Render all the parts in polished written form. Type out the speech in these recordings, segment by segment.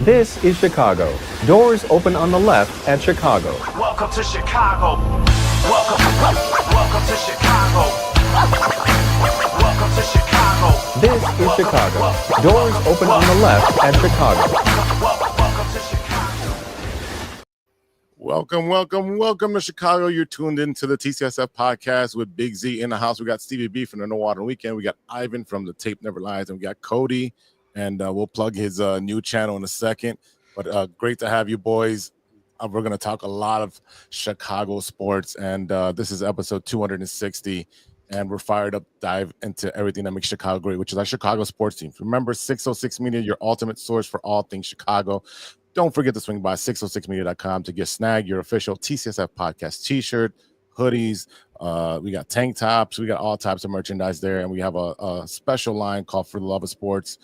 This is Chicago. Doors open on the left at Chicago. Welcome to Chicago. Welcome to Chicago. Welcome to Chicago. This is Chicago. Doors open on the left at Chicago. Welcome to Chicago. Welcome to Chicago. You're tuned into the TCSF podcast with Big Z in the house. We got Stevie B from the No Water Weekend. We got Ivan from the Tape Never Lies, and we got Cody. And we'll plug his new channel in a second. But great to have you boys. We're going to talk a lot of Chicago sports. And this is episode 260. And we're fired up to dive into everything that makes Chicago great, which is our Chicago sports team. Remember, 606 Media, your ultimate source for all things Chicago. Don't forget to swing by 606media.com to get snag your official TCSF podcast t-shirt, hoodies. We got tank tops. We got all types of merchandise there. And we have a special line called For the Love of Sports.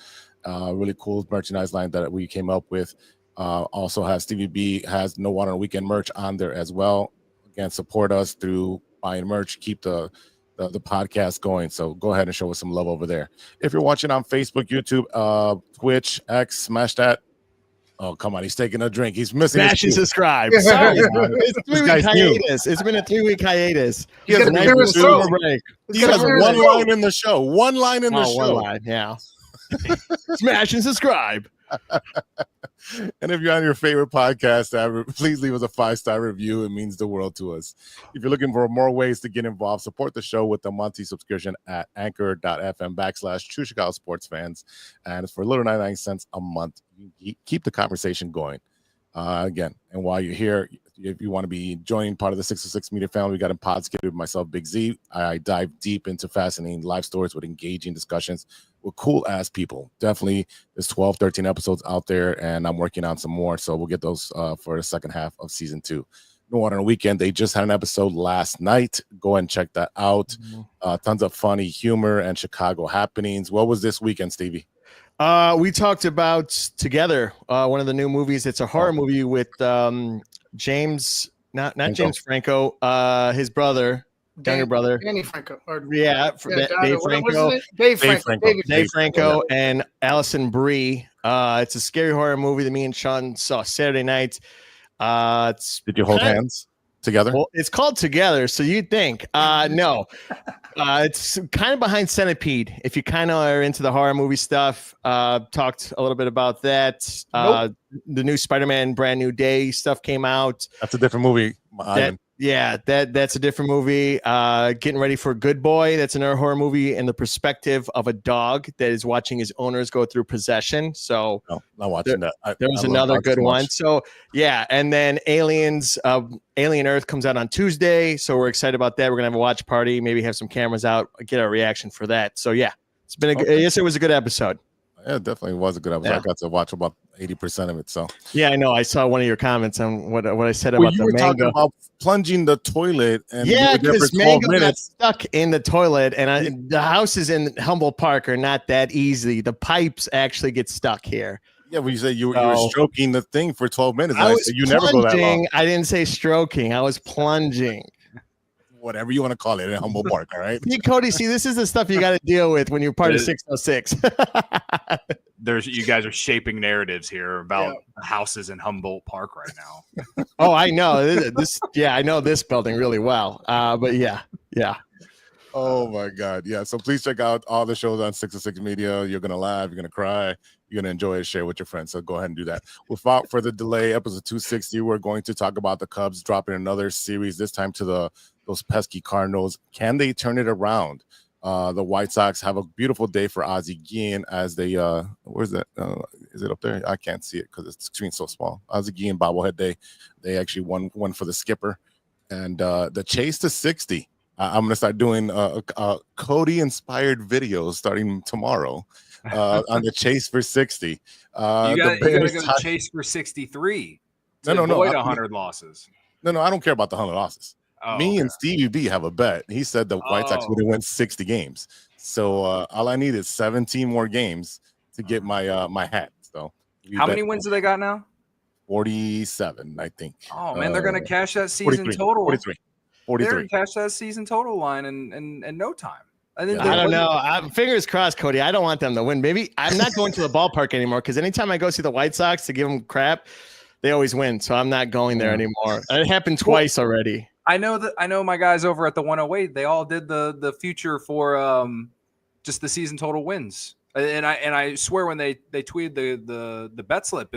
Really cool merchandise line that we came up with. Also has Stevie B has No Water Weekend merch on there as well. Again, support us through buying merch. Keep the podcast going. So go ahead and show us some love over there. If you're watching on Facebook, YouTube, Twitch, X, smash that. Oh, come on. He's taking a drink. He's missing Smash and subscribe. Sorry. It's a 3-week hiatus. It's been a 3-week hiatus. He has break. He has one line in the show. One line in the show. One line, yeah. Smash and subscribe. And if you're on your favorite podcast app, please leave us a 5-star review. It means the world to us. If you're looking for more ways to get involved, support the show with a monthly subscription at anchor.fm/True Chicago Sports Fans. And it's for a little 99 cents a month. You keep the conversation going. Again, and while you're here, if you want to be joining part of the 606 Media family, we got a podcast with myself, Big Z. I dive deep into fascinating life stories with engaging discussions with cool ass people. Definitely there's 12, 13 episodes out there, and I'm working on some more. So we'll get those for the second half of season 2. No Water on the Weekend. They just had an episode last night. Go ahead and check that out. Tons of funny humor and Chicago happenings. What was this weekend, Stevie? We talked about Together, one of the new movies. It's a horror movie with James, not James Franco, his brother, younger brother, Danny Franco. Dave Franco, and Allison Brie. It's a scary horror movie that me and Sean saw Saturday night. Did you hold hands together? Well, it's called Together, so you'd think. No. It's kind of behind Centipede. If you kind of are into the horror movie stuff, talked a little bit about that. The new Spider-Man Brand New Day stuff came out. That's a different movie. That's a different movie. Getting ready for Good Boy. That's another horror movie in the perspective of a dog that is watching his owners go through possession. So no, not watching that. There was another good one. So yeah, and then Alien Earth comes out on Tuesday. So we're excited about that. We're gonna have a watch party. Maybe have some cameras out. Get our reaction for that. So yeah, it's been yes, it was a good episode. Yeah, it definitely was a good episode. I got to watch about 80% of it. So yeah, I know. I saw one of your comments on what I said about you the were mango. talking about plunging the toilet, and because mango got stuck in the toilet, and the houses in Humboldt Park are not that easy. The pipes actually get stuck here. Yeah, well, you said you were stroking the thing for 12 minutes. I was you never go that long. I didn't say stroking. I was plunging. Whatever you want to call it in Humboldt Park, all right? See, Cody, this is the stuff you got to deal with when you're part of 606. You guys are shaping narratives here about houses in Humboldt Park right now. Oh, I know this. Yeah, I know this building really well. But yeah. Oh my God, yeah. So please check out all the shows on 606 Media. You're gonna laugh, you're gonna cry, you're gonna enjoy it. Share with your friends. So go ahead and do that. Without further delay, episode 260. We're going to talk about the Cubs dropping another series. This time to those pesky Cardinals. Can they turn it around? The White Sox have a beautiful day for Ozzie Guillen as they where's that? Is it up there? I can't see it because the screen's so small. Ozzie Guillen bobblehead day. They actually won for the skipper, and the chase to 60. I'm gonna start doing Cody inspired videos starting tomorrow on the chase for 60. You gotta go chase for 63. No, avoid 100 losses. No, I don't care about the 100 losses. Me and Stevie B have a bet. He said the White Sox would have won 60 games. So all I need is 17 more games to get my hat. So how many wins do they got now? 47, I think. Oh man, they're gonna cash that season 43, total. 43. They're gonna cash that season total line in no time. I think I don't know. Fingers crossed, Cody. I don't want them to win. Maybe I'm not going to the ballpark anymore because anytime I go see the White Sox to give them crap, they always win. So I'm not going there anymore. It happened twice already. I know my guys over at the 108. They all did the future for just the season total wins. And I swear when they tweeted the bet slip,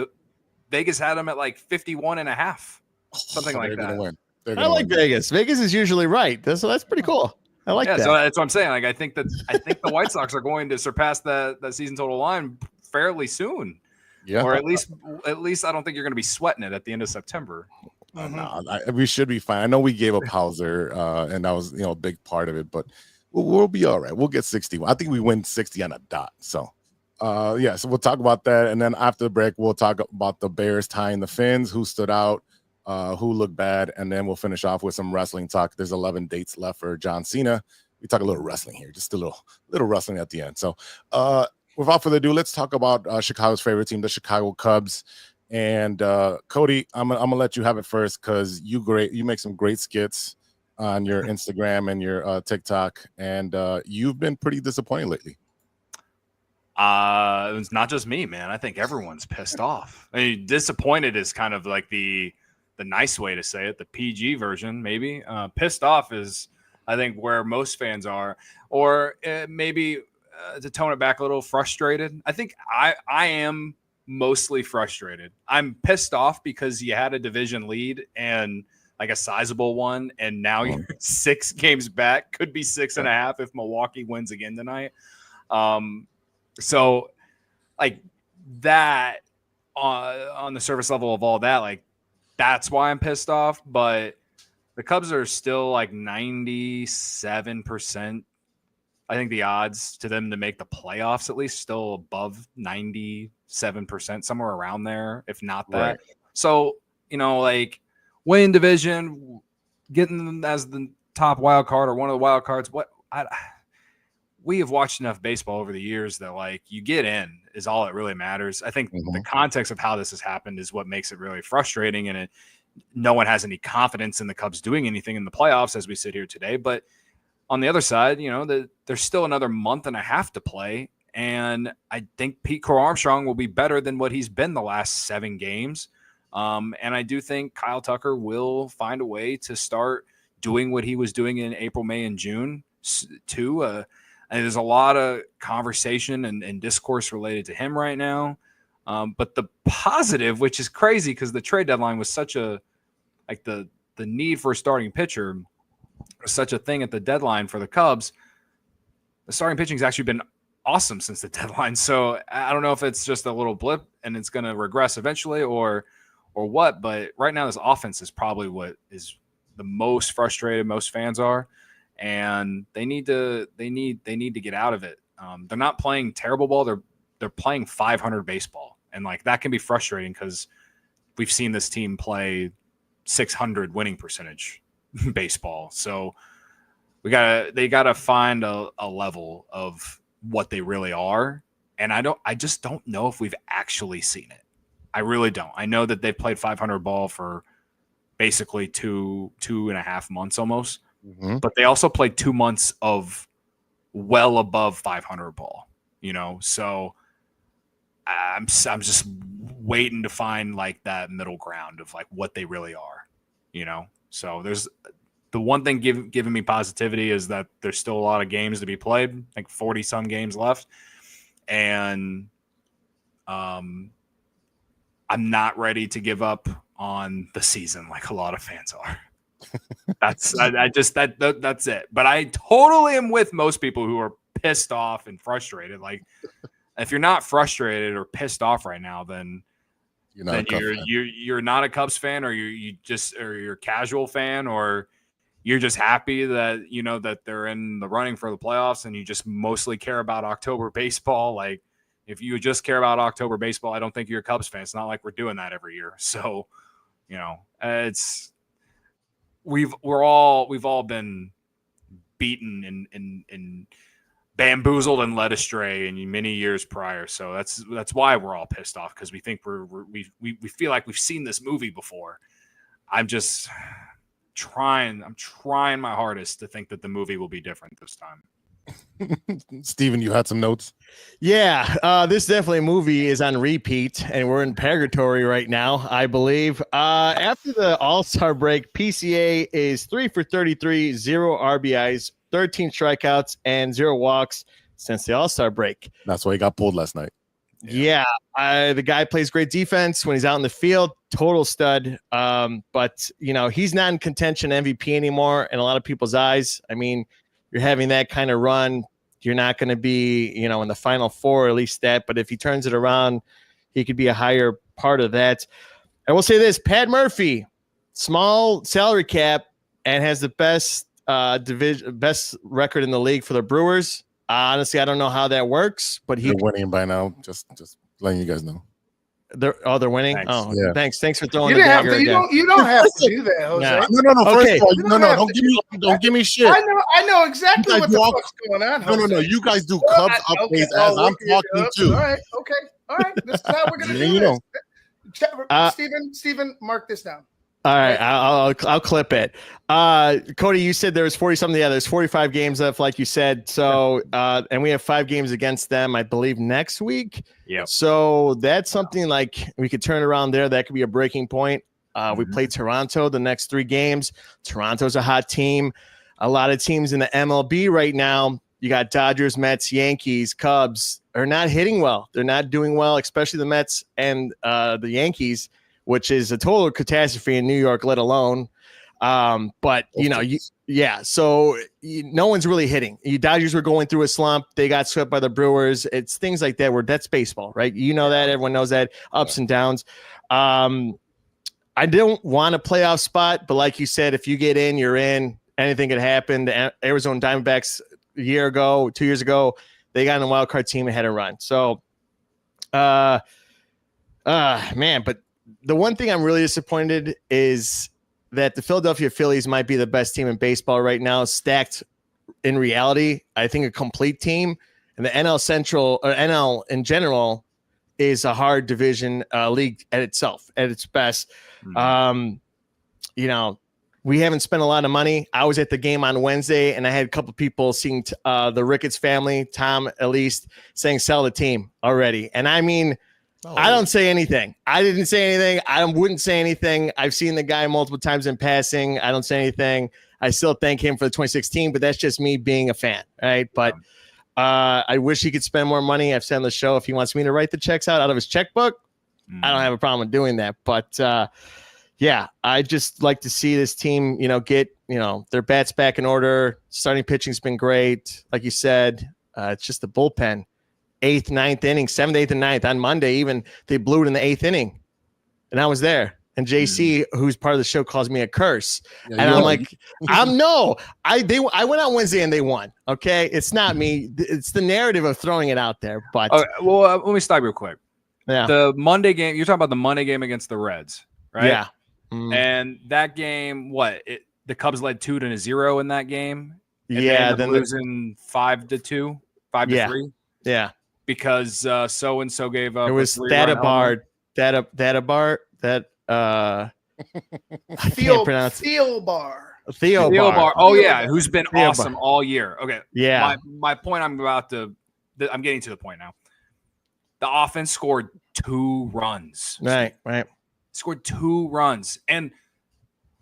Vegas had them at like 51.5, something like that. Win. I like Vegas. Vegas is usually right. So that's pretty cool. I like that. So that's what I'm saying. Like I think the White Sox are going to surpass that season total line fairly soon. Yeah. Or at least I don't think you're going to be sweating it at the end of September. No, we should be fine. I know we gave up Hauser, and that was a big part of it, but we'll be all right. We'll get 60. I think we win 60 on a dot. So, so we'll talk about that, and then after the break, we'll talk about the Bears tying the Finns, who stood out, who looked bad, and then we'll finish off with some wrestling talk. There's 11 dates left for John Cena. We talk a little wrestling here, just a little wrestling at the end. So, without further ado, let's talk about Chicago's favorite team, the Chicago Cubs. And Cody, I'm gonna let you have it first because you make some great skits on your Instagram and your TikTok, and you've been pretty disappointed lately. It's not just me, man. I think everyone's pissed off. I mean, disappointed is kind of like the nice way to say it, the PG version, maybe. Pissed off is, I think, where most fans are, or maybe to tone it back a little, frustrated. I think I am mostly frustrated. I'm pissed off because you had a division lead and like a sizable one, and now you're 6 games back. Could be 6.5 if Milwaukee wins again tonight. So like that on the surface level of all that, like that's why I'm pissed off. But the Cubs are still like 97%. I think the odds to them to make the playoffs at least still above 97%, somewhere around there, if not that. Right. So, like winning division, getting them as the top wild card or one of the wild cards. We have watched enough baseball over the years that like you get in is all that really matters. I think the context of how this has happened is what makes it really frustrating, and no one has any confidence in the Cubs doing anything in the playoffs as we sit here today. But on the other side, there's still another month and a half to play, and I think Pete Crow Armstrong will be better than what he's been the last 7 games. And I do think Kyle Tucker will find a way to start doing what he was doing in April, May, and June too. And there's a lot of conversation and discourse related to him right now. But the positive, which is crazy because the trade deadline was such the need for a starting pitcher was such a thing at the deadline for the Cubs. The starting pitching has actually been awesome since the deadline. So I don't know if it's just a little blip and it's going to regress eventually or what, but right now this offense is probably what is the most frustrated most fans are. And they need to get out of it. They're not playing terrible ball. They're playing 500 baseball, and like that can be frustrating because we've seen this team play 600 winning percentage baseball. So they gotta find a level of what they really are. And I just don't know if we've actually seen it. I really don't. I know that they've played 500 ball for basically two and a half months almost. But they also played 2 months of well above 500 ball, so I'm just waiting to find like that middle ground of like what they really are, so there's the one thing giving me positivity is that there's still a lot of games to be played, like 40 some games left. And I'm not ready to give up on the season like a lot of fans are. That's it. But I totally am with most people who are pissed off and frustrated. Like, if you're not frustrated or pissed off right now, then you're not a Cubs fan, or you're a casual fan, or you're just happy that that they're in the running for the playoffs, and you just mostly care about October baseball. Like, if you just care about October baseball, I don't think you're a Cubs fan. It's not like we're doing that every year. So, it's. We've all been beaten and bamboozled and led astray in many years prior. So that's why we're all pissed off, because we think we feel like we've seen this movie before. I'm trying my hardest to think that the movie will be different this time. Steven, you had some notes. Yeah, this definitely movie is on repeat, and we're in purgatory right now, I believe. After the All-Star break, PCA is 3 for 33, 0 RBIs, 13 strikeouts, and 0 walks since the All-Star break. That's why he got pulled last night. Yeah, the guy plays great defense when he's out in the field, total stud. But, he's not in contention MVP anymore in a lot of people's eyes. I mean, you're having that kind of run. You're not going to be, in the Final Four, at least that. But if he turns it around, he could be a higher part of that. I will say this, Pat Murphy, small salary cap and has the best best record in the league for the Brewers. Honestly, I don't know how that works, but They're winning by now. Just letting you guys know. They're winning. Thanks. Oh, Yeah. Thanks for throwing You the didn't have dagger to. again. You don't have to do that, Jose. Yeah. No. First Okay. of all, You no. don't have Don't give me shit. I know exactly You what guys the walk- fuck's going on. No. Jose. You guys do Well, Cubs I- okay, updates well, as I'm look at talking you. too. All right. This is how we're gonna Yeah, do you this. know. Steven, mark this down. All right, I'll clip it. Cody, you said there was 40-something. Yeah, there's 45 games left, like you said. So, and we have 5 games against them, I believe, next week. Yep. So that's something like we could turn around there. That could be a breaking point. We play Toronto the next 3 games. Toronto's a hot team. A lot of teams in the MLB right now, you got Dodgers, Mets, Yankees, Cubs are not hitting well. They're not doing well, especially the Mets and the Yankees, which is a total catastrophe in New York, let alone. But, so no one's really hitting. Dodgers were going through a slump. They got swept by the Brewers. It's things like that where that's baseball, right? You know that. Everyone knows that. Ups and downs. I don't want a playoff spot, but like you said, if you get in, you're in. Anything could happen. The Arizona Diamondbacks a year ago, 2 years ago, they got in a wild card team and had a run. So, man, but the one thing I'm really disappointed is that the Philadelphia Phillies might be the best team in baseball right now, stacked in reality. I think a complete team, and the NL Central or NL in general is a hard division league at itself, at its best. We haven't spent a lot of money. I was at the game on Wednesday, and I had a couple people seeing the Ricketts family, Tom at least, saying sell the team already. And I mean, I don't say anything. I didn't say anything. I wouldn't say anything. I've seen the guy multiple times in passing. I don't say anything. I still thank him for the 2016, but that's just me being a fan, right? But I wish he could spend more money. I've said on the show, if he wants me to write the checks out of his checkbook, I don't have a problem with doing that. But yeah, I just like to see this team, get, their bats back in order. Starting pitching's been great. Like you said, it's just the bullpen. 8th, 9th inning, 7th, 8th, and 9th. On Monday, even they blew it in the 8th inning. And I was there. And JC, who's part of the show, calls me a curse. Yeah, and I'm like, I went on Wednesday and they won. Okay. It's not me. It's the narrative of throwing it out there. But let me stop real quick. Yeah. The Monday game, you're talking about the Monday game against the Reds, right? Yeah. And that game, the Cubs led 2-0 in that game. And Yeah. then losing 5-2, 5-3. Yeah. Because so and so gave up. It was Thadabar. Theo Bar. Oh yeah, who's been awesome all year. Okay. Yeah. My point I'm getting to the point now. The offense scored 2 runs. Right. Scored 2 runs. And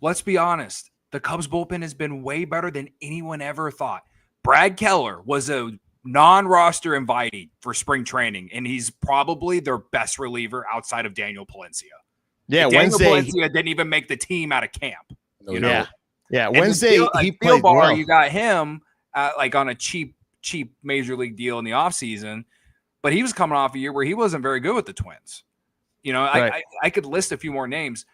let's be honest, the Cubs bullpen has been way better than anyone ever thought. Brad Keller was a non-roster invitee for spring training, and he's probably their best reliever outside of Daniel Palencia. Yeah, Wednesday, Wednesday Palencia didn't even make the team out of camp. Yeah. Wednesday he played Bar, well. You got him on a cheap major league deal in the offseason, but he was coming off a year where he wasn't very good with the Twins. Right. I could list a few more names.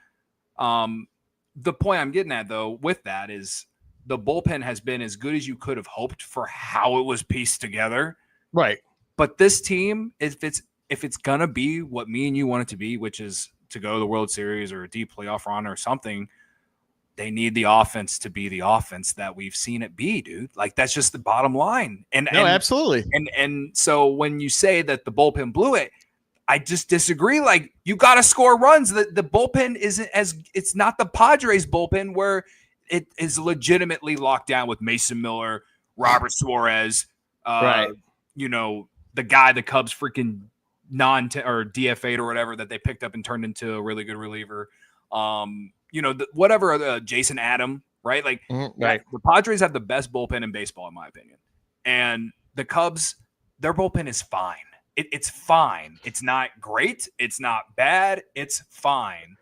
The point I'm getting at, though, with that is the bullpen has been as good as you could have hoped for how it was pieced together. Right. But this team, if it's gonna be what me and you want it to be, which is to go to the World Series or a deep playoff run or something, they need the offense to be the offense that we've seen it be, dude. Like, that's just the bottom line. Absolutely. And so when you say that the bullpen blew it, I just disagree. Like, you got to score runs. The bullpen isn't it's not the Padres bullpen where it is legitimately locked down with Mason Miller, Robert Suarez, Right. You know, the guy the Cubs freaking or DFA'd or whatever that they picked up and turned into a really good reliever. You know, whatever, Jason Adam, right? Like, right. The Padres have the best bullpen in baseball, in my opinion. And the Cubs, their bullpen is fine. It's fine. It's not great. It's not bad. It's fine.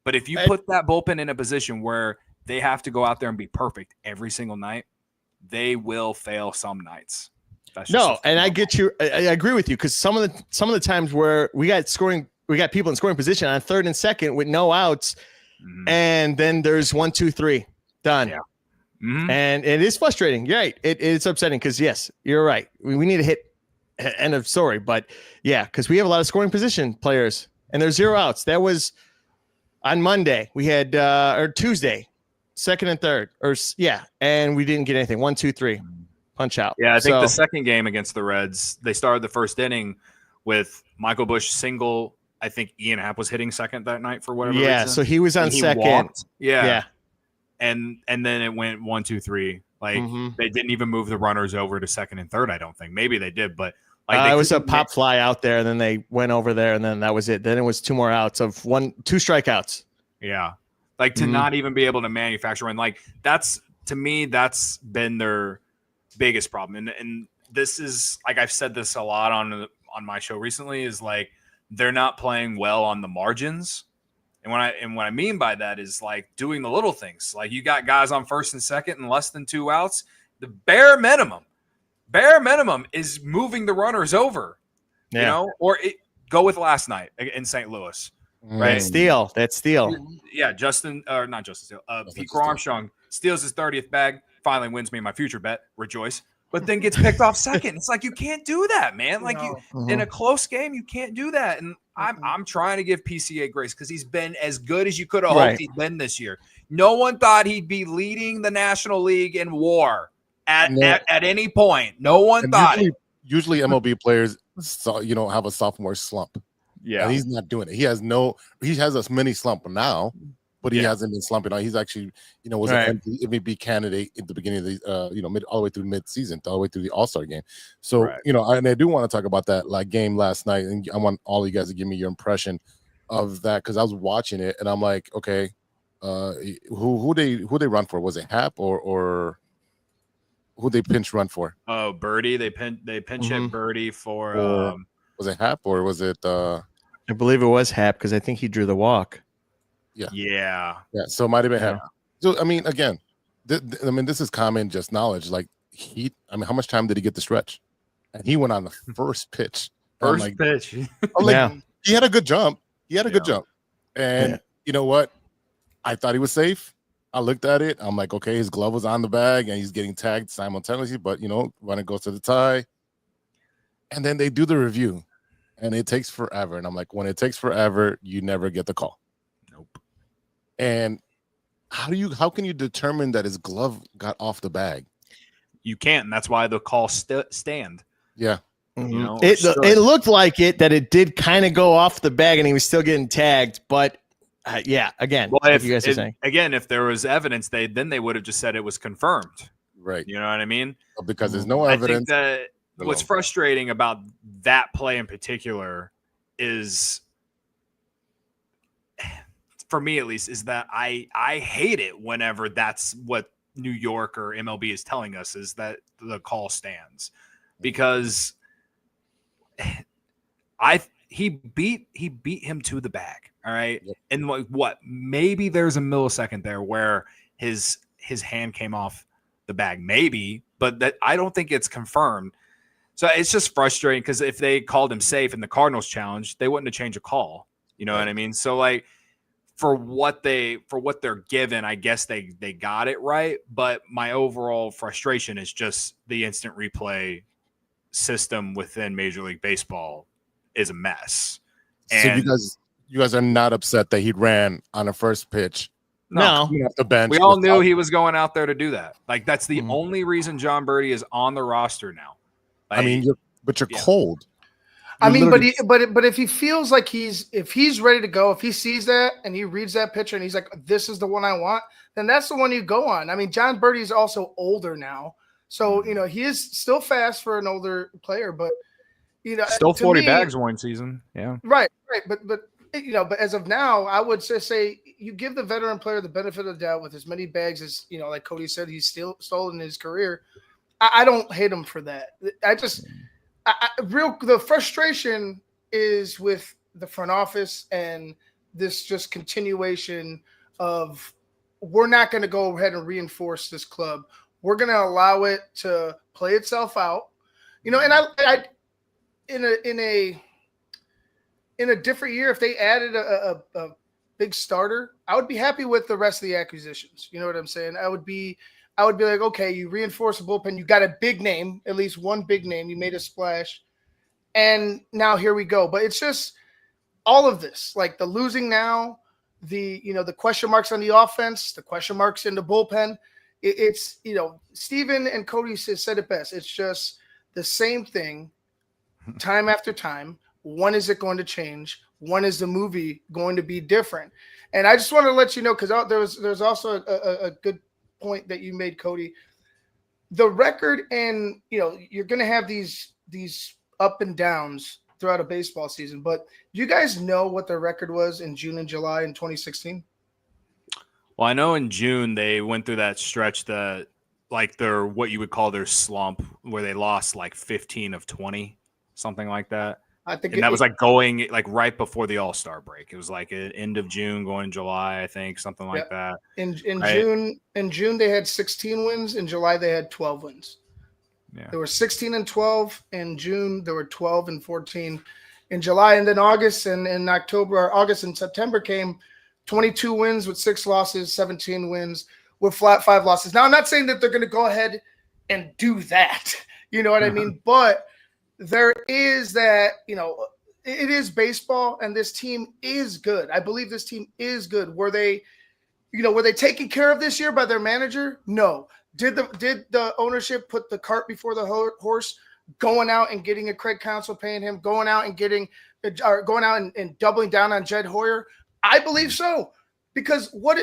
But if you put that bullpen in a position where they have to go out there and be perfect every single night, they will fail some nights. And I get you. I agree with you, because some of the times where we got people in scoring position on third and second with no outs, and then there's 1, 2, 3 done. Yeah. And it is frustrating. You're right. It's upsetting because, yes, you're right. We need to hit end of story. But yeah, because we have a lot of scoring position players and there's 0 outs. That was on Monday. We had or Tuesday, second and third, and we didn't get anything. 1, 2, 3, punch out. Yeah, I think the second game against the Reds, they started the first inning with Michael Busch single. I think Ian Happ was hitting second that night for whatever reason. So he was on second. Walked. Yeah. And then it went 1, 2, 3. Like they didn't even move the runners over to second and third. I don't think. Maybe they did, but like it was a pop fly out there, and then they went over there, and then that was it. Then it was 2 more outs of 2 strikeouts. Yeah, like to not even be able to manufacture, and like that's been their biggest problem. And this is, like, I've said this a lot on my show recently, is like they're not playing well on the margins. And what I mean by that is like doing the little things. Like you got guys on first and second and less than 2 outs. The bare minimum is moving the runners over. You know, or go with last night in St. Louis, right? That's steal. Yeah, not Justin Steele. Pete Armstrong steals his 30th bag, finally wins me my future bet. Rejoice. But then gets picked off second. It's like, you can't do that, man. Like in a close game, you can't do that. And I'm trying to give PCA grace because he's been as good as you could have hoped he'd been this year. No one thought he'd be leading the National League in WAR at any point. No one thought. Usually MLB players, have a sophomore slump. Yeah, and he's not doing it. He has a mini slump now, but he hasn't been slumping. He's actually, was an MVP candidate at the beginning of the, all the way through mid-season, all the way through the All-Star game. So, and I do want to talk about that game last night, and I want all you guys to give me your impression of that, because I was watching it and I'm like, okay, who they run for? Was it Hap or who they pinch run for? Oh, Birdie. They pinch hit Birdie for. Was it Hap or was it? I believe it was Hap, because I think he drew the walk. Yeah. So it might have been Hap. So I mean, again, this is common just knowledge. Like how much time did he get to stretch? And he went on the first pitch. Pitch. He had a good jump. And you know what? I thought he was safe. I looked at it. I'm like, okay, his glove was on the bag and he's getting tagged simultaneously. But when it goes to the tie, and then they do the review, and it takes forever. And I'm like, when it takes forever, you never get the call. Nope. And how can you determine that his glove got off the bag? You can't. And that's why the call stand. Yeah. It looked like that it did kind of go off the bag, and he was still getting tagged. But again, if you guys are saying, if there was evidence, they would have just said it was confirmed. Right. You know what I mean? Because there's no evidence. I think that what's frustrating about that play in particular is, for me at least, is that I hate it whenever that's what New York or MLB is telling us, is that the call stands, because he beat him to the bag. All right. Yep. And maybe there's a millisecond there where his hand came off the bag, maybe, but that I don't think it's confirmed. So it's just frustrating, because if they called him safe in the Cardinals challenge, they wouldn't have changed a call. You know what I mean? So like for what they're given, I guess they got it right. But my overall frustration is just the instant replay system within Major League Baseball is a mess. And so you guys are not upset that he ran on a first pitch? No. Off the bench. We all knew he was going out there to do that. Like, that's the only reason John Birdie is on the roster now. Like, you're cold. But if he feels like if he's ready to go, if he sees that and he reads that picture and he's like, this is the one I want, then that's the one you go on. I mean, John Birdie is also older now. So, he is still fast for an older player, but, Still 40 me, bags one season. Yeah. Right. But as of now, I would just say you give the veteran player the benefit of the doubt with as many bags as, like Cody said, he's still stolen in his career. I don't hate him for that. The frustration is with the front office and this just continuation of we're not going to go ahead and reinforce this club. We're going to allow it to play itself out, and I in a different year, if they added a big starter, I would be happy with the rest of the acquisitions. You know what I'm saying? I would be like, okay, you reinforce the bullpen. You got a big name, at least one big name. You made a splash. And now here we go. But it's just all of this, like the losing now, the question marks on the offense, the question marks in the bullpen. It's Steven and Cody said it best. It's just the same thing time after time. When is it going to change? When is the movie going to be different? And I just want to let you know, because there's also a good point that you made, Cody. The record, and you're going to have these up and downs throughout a baseball season, but do you guys know what the record was in June and July in 2016? Well, I know in June they went through that stretch that like their what you would call their slump, where they lost like 15 of 20, something like that. I think that was like going like right before the All-Star break. It was like an end of June, going July, I think, something like that. In June they had 16 wins. In July they had 12 wins. Yeah. There were 16 and 12 in June. There were 12 and 14 in July, and then August and August and September came 22 wins with 6 losses, 17 wins with flat 5 losses. Now I'm not saying that they're going to go ahead and do that. You know what I mean? But there is that, it is baseball, and this team is good. I believe this team is good. Were they taken care of this year by their manager? No. Did the ownership put the cart before the horse, going out and getting a Craig Counsell, paying him, going out and doubling down on Jed Hoyer? I believe so, because what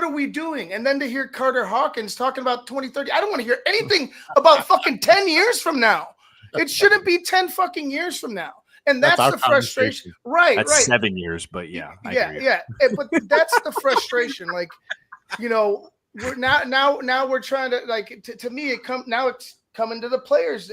are we doing? And then to hear Carter Hawkins talking about 2030, I don't want to hear anything about fucking 10 years from now. It shouldn't be 10 fucking years from now. And that's the frustration. Right. That's 7 years, but yeah. Yeah. But that's the frustration. Like, we're now we're trying to, like, to me, it's coming to the players.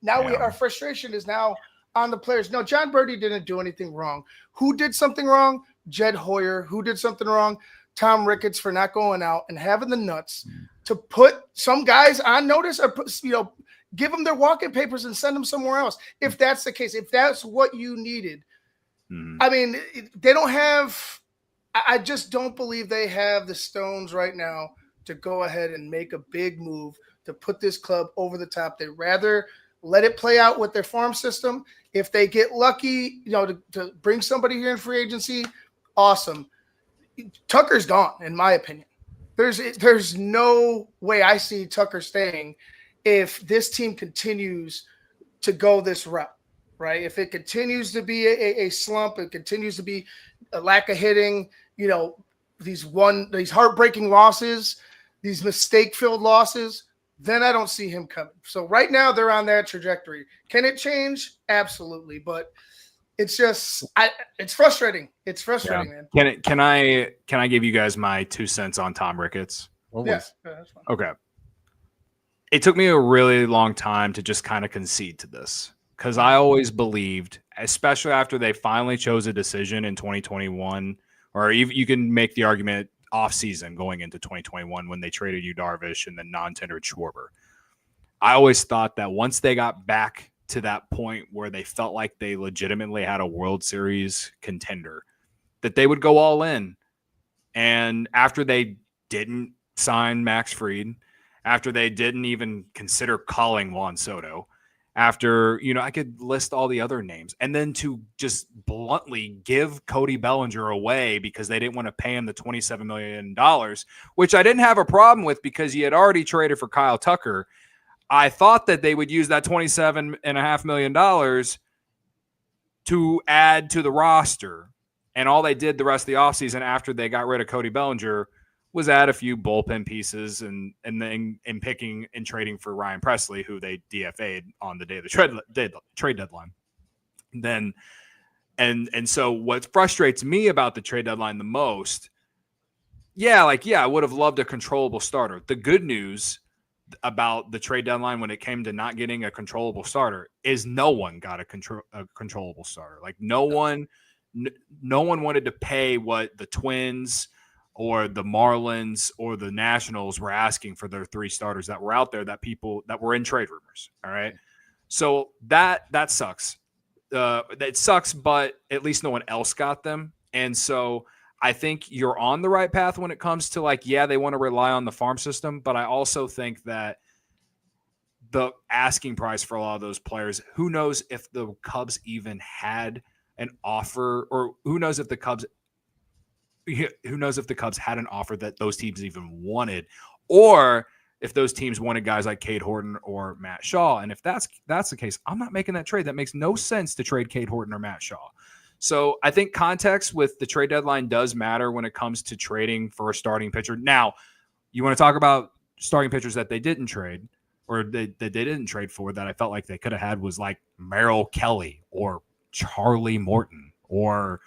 Our frustration is now on the players. No, John Birdie didn't do anything wrong. Who did something wrong? Jed Hoyer. Who did something wrong? Tom Ricketts, for not going out and having the nuts to put some guys on notice, or give them their walk-in papers and send them somewhere else. If that's the case, if that's what you needed. I mean, they don't have – I just don't believe they have the stones right now to go ahead and make a big move to put this club over the top. They'd rather let it play out with their farm system. If they get lucky, to bring somebody here in free agency, awesome. Tucker's gone, in my opinion. There's no way I see Tucker staying if this team continues to go this route, right? If it continues to be a slump, it continues to be a lack of hitting, these heartbreaking losses, these mistake-filled losses, then I don't see him coming. So right now they're on that trajectory. Can it change? Absolutely. But it's just it's frustrating. It's frustrating, man. Can I give you guys my 2 cents on Tom Ricketts? Yeah, that's fine. Okay. It took me a really long time to just kind of concede to this, because I always believed, especially after they finally chose a decision in 2021, or even you can make the argument off-season going into 2021 when they traded Yu Darvish and then non-tendered Schwarber. I always thought that once they got back to that point where they felt like they legitimately had a World Series contender, that they would go all in. And after they didn't sign Max Fried, after they didn't even consider calling Juan Soto, after, I could list all the other names, and then to just bluntly give Cody Bellinger away because they didn't want to pay him the $27 million, which I didn't have a problem with because he had already traded for Kyle Tucker. I thought that they would use that $27.5 million to add to the roster. And all they did the rest of the offseason after they got rid of Cody Bellinger was add a few bullpen pieces and then in picking and trading for Ryan Presley, who they DFA'd on the day of the trade deadline. Then and so what frustrates me about the trade deadline the most, I would have loved a controllable starter. The good news about the trade deadline when it came to not getting a controllable starter is no one got a controllable starter. Like no one wanted to pay what the Twins or the Marlins or the Nationals were asking for their 3 starters that were out there, that people that were in trade rumors. All right. So that sucks. It sucks, but at least no one else got them. And so I think you're on the right path when it comes to they want to rely on the farm system, but I also think that the asking price for a lot of those players, who knows if the Cubs even had an offer, or who knows if the Cubs had an offer that those teams even wanted, or if those teams wanted guys like Cade Horton or Matt Shaw. And if that's the case, I'm not making that trade. That makes no sense to trade Cade Horton or Matt Shaw. So I think context with the trade deadline does matter when it comes to trading for a starting pitcher. Now, you want to talk about starting pitchers that they didn't trade, or that they didn't trade for, that I felt like they could have had, was like Merrill Kelly or Charlie Morton or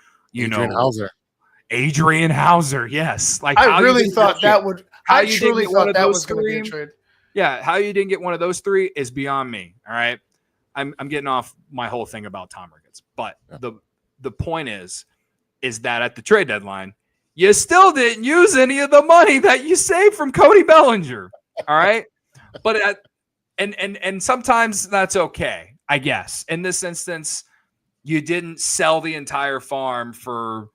Adrian Hauser. Yes. Like I really thought that would – I truly thought that was going to be a trade. Yeah, how you didn't get one of those 3 is beyond me, all right? I'm getting off my whole thing about Tom Ricketts. But the point is that at the trade deadline, you still didn't use any of the money that you saved from Cody Bellinger, all right? But and sometimes that's okay, I guess. In this instance, you didn't sell the entire farm for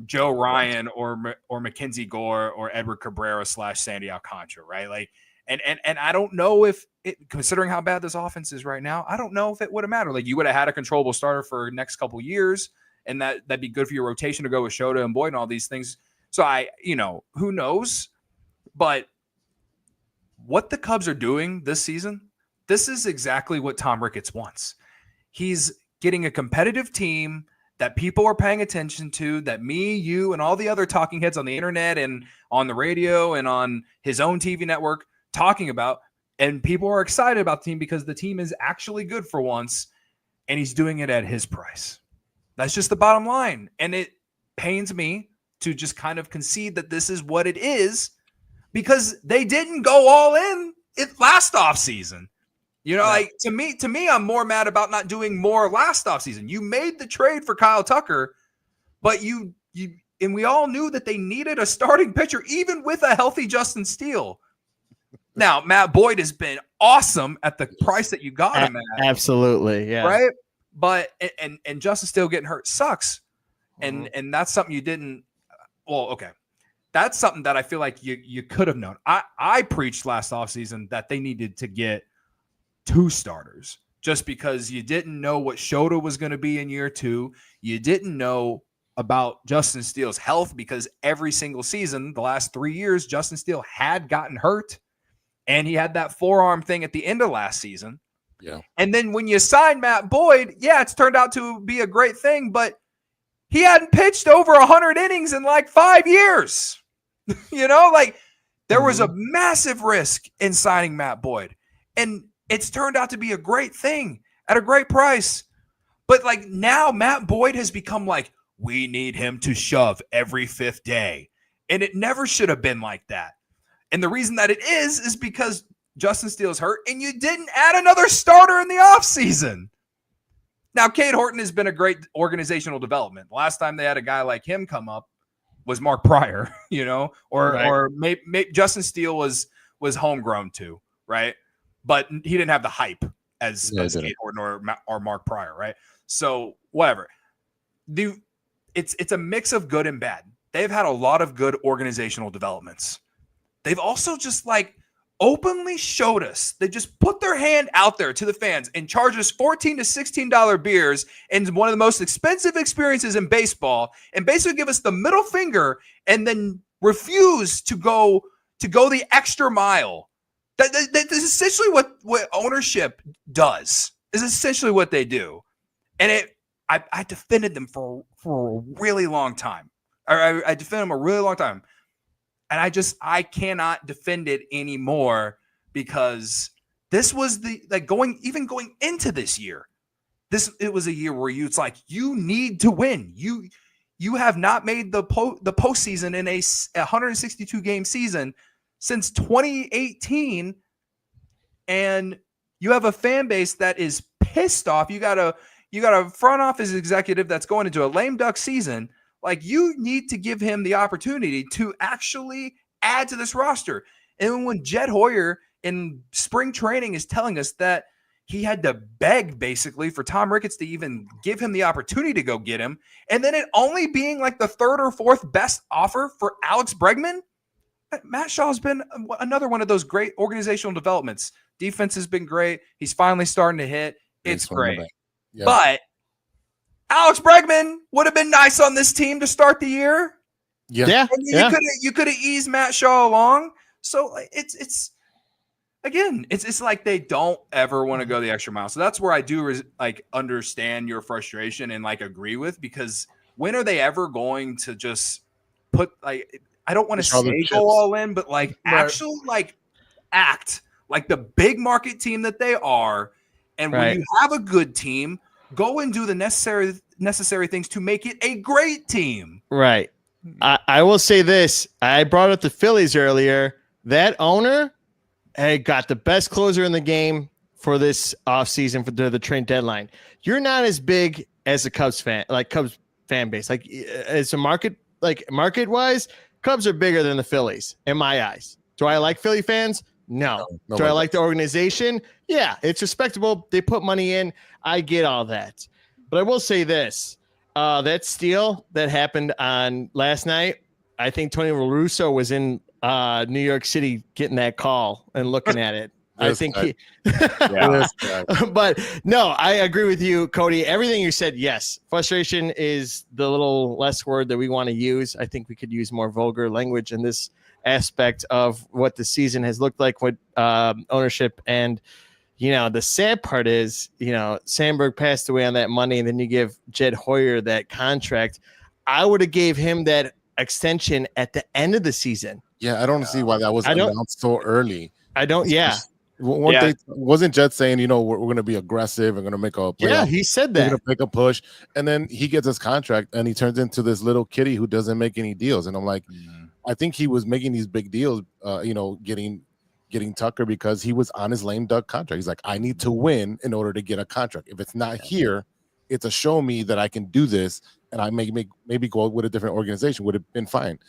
Joe Ryan or Mackenzie Gore or Edward Cabrera / Sandy Alcantara, right? Like, and I don't know if it, considering how bad this offense is right now, I don't know if it would have mattered. Like, you would have had a controllable starter for the next couple of years, and that'd be good for your rotation to go with Shota and Boyd and all these things. So who knows? But what the Cubs are doing this season, this is exactly what Tom Ricketts wants. He's getting a competitive team that people are paying attention to, that me, you, and all the other talking heads on the internet and on the radio and on his own TV network talking about, and people are excited about the team because the team is actually good for once, and he's doing it at his price. That's just the bottom line. And it pains me to just kind of concede that this is what it is, because they didn't go all in it last offseason. Like to me, I'm more mad about not doing more last offseason. You made the trade for Kyle Tucker, but and we all knew that they needed a starting pitcher, even with a healthy Justin Steele. Now, Matt Boyd has been awesome at the price that you got him at. Absolutely, yeah. Right? But and Justin Steele getting hurt sucks. And that's something you didn't. Well, okay. That's something that I feel like you could have known. I preached last offseason that they needed to get 2 starters, just because you didn't know what Shota was going to be in year 2. You didn't know about Justin Steele's health, because every single season, the last 3 years, Justin Steele had gotten hurt, and he had that forearm thing at the end of last season. Yeah. And then when you sign Matt Boyd, it's turned out to be a great thing, but he hadn't pitched over 100 innings in like 5 years. There was a massive risk in signing Matt Boyd, and it's turned out to be a great thing at a great price. But now Matt Boyd has become we need him to shove every 5th day. And it never should have been like that. And the reason that it is because Justin Steele's hurt, and you didn't add another starter in the offseason. Now, Cade Horton has been a great organizational development. The last time they had a guy like him come up was Mark Pryor, or maybe Justin Steele was homegrown too, right? But he didn't have the hype as Cade Horton or Mark Pryor, right? So whatever. It's a mix of good and bad. They've had a lot of good organizational developments. They've also just openly showed us, they just put their hand out there to the fans and charge us $14 to $16 beers and one of the most expensive experiences in baseball, and basically give us the middle finger and then refuse to go the extra mile. That is essentially what ownership does. Is essentially what they do. And I defended them for a really long time. I defended them a really long time. And I cannot defend it anymore because this was going into this year. It was a year where it's like, you need to win. You have not made the postseason in a 162 game season since 2018, and you have a fan base that is pissed off. You got a front office executive that's going into a lame duck season. Like, you need to give him the opportunity to actually add to this roster. And when Jed Hoyer in spring training is telling us that he had to beg basically for Tom Ricketts to even give him the opportunity to go get him, and then it only being like the third or fourth best offer for Alex Bregman, Matt Shaw has been another one of those great organizational developments. Defense has been great. He's finally starting to hit. It's great. Yeah. But Alex Bregman would have been nice on this team to start the year. Yeah. You could have eased Matt Shaw along. So it's like they don't ever want to go the extra mile. So that's where I do understand your frustration and agree with, because when are they ever going to just put I don't want to say go all in, but actually act like the big market team that they are. And when you have a good team, go and do the necessary things to make it a great team. Right. I will say this. I brought up the Phillies earlier. That owner got the best closer in the game for this offseason for the trade deadline. You're not as big as a Cubs fan base. As a market wise, Cubs are bigger than the Phillies in my eyes. Do I like Philly fans? No. Do I like the organization? Yeah, it's respectable. They put money in. I get all that. But I will say this. That steal that happened on last night, I think Tony La Russa was in New York City getting that call and looking at it. I think but no, I agree with you, Cody. Everything you said, yes. Frustration is the little less word that we want to use. I think we could use more vulgar language in this aspect of what the season has looked like with ownership. And, the sad part is, Sandberg passed away on that money, and then you give Jed Hoyer that contract. I would have gave him that extension at the end of the season. Yeah, I don't see why that was announced so early. I don't. Yeah. Wasn't Jed saying, we're going to be aggressive and going to make a playoff? Yeah, he said that. We're going to make a push. And then he gets his contract and he turns into this little kitty who doesn't make any deals. And I'm like, I think he was making these big deals, getting Tucker because he was on his lame duck contract. He's like, I need to win in order to get a contract. If it's not here, it's a show me that I can do this, and I maybe go with a different organization would have been fine.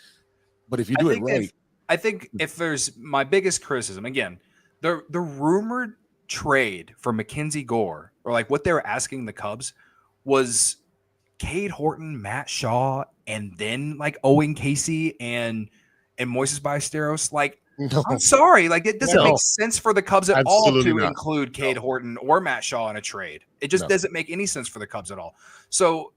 But if you do it right. I think if there's my biggest criticism, again, the rumored trade for Mackenzie Gore, or what they were asking the Cubs, was Cade Horton, Matt Shaw, and then Owen Casey and Moises Ballesteros. No. I'm sorry, it doesn't make sense for the Cubs at all to not. include Cade Horton or Matt Shaw in a trade. It just doesn't make any sense for the Cubs at all. So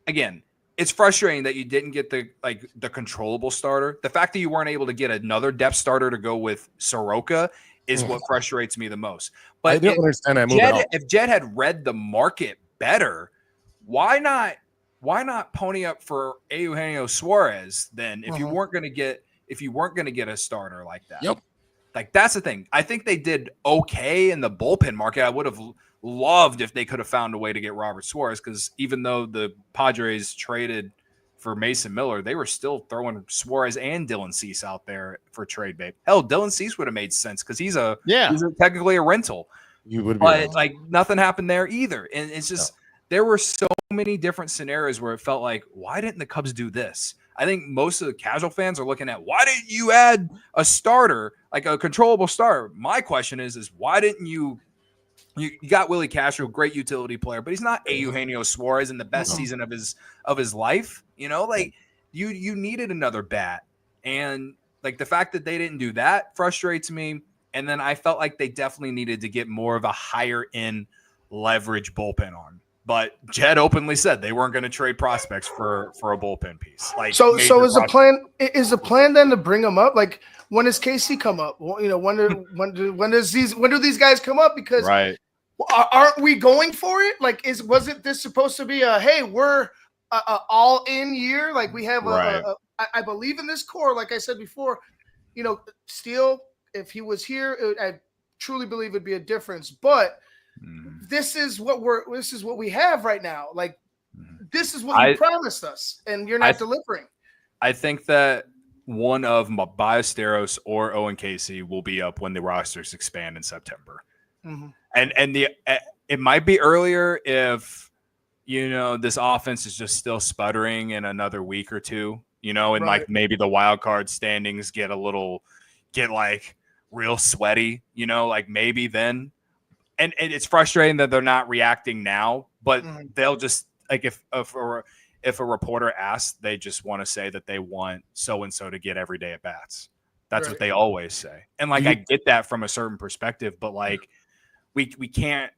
again, it's frustrating that you didn't get the controllable starter. The fact that you weren't able to get another depth starter to go with Soroka is what frustrates me the most. But I don't understand that move at all. If Jed had read the market better, why not pony up for Eugenio Suarez then if you weren't going to get a starter like that? Yep. That's the thing. I think they did okay in the bullpen market. I would have loved if they could have found a way to get Robert Suarez, because even though the Padres traded for Mason Miller, they were still throwing Suarez and Dylan Cease out there for trade bait. Hell, Dylan Cease would have made sense because he's technically a rental. You would be but nothing happened there either. And it's just there were so many different scenarios where it felt like, why didn't the Cubs do this? I think most of the casual fans are looking at, why didn't you add a starter, a controllable starter? My question is why didn't you got Willie Castro, great utility player, but he's not Eugenio Suarez in the best season of his life. You needed another bat. And the fact that they didn't do that frustrates me. And then I felt like they definitely needed to get more of a higher end leverage bullpen on. But Jed openly said they weren't going to trade prospects for a bullpen piece. So is the plan then to bring them up? When does Casey come up? Well, when do these guys come up? Because aren't we going for it? Wasn't this supposed to be a, hey, we're all in year? We have I believe in this core. Like I said before, you know, Steele, if he was here, I truly believe it'd be a difference. But this is what we have right now. Like, this is what you promised us, and you're not delivering. I think that one of Ballesteros or Owen Casey will be up when the rosters expand in September. And it might be earlier if, you know, this offense is just still sputtering in another week or two, you know, and like maybe the wild card standings get like real sweaty, you know, like maybe then. And it's frustrating that they're not reacting now, but they'll just like if a reporter asks, they just want to say that they want so-and-so to get every day at bats. That's what they always say. And like, I get that from a certain perspective, but like we can't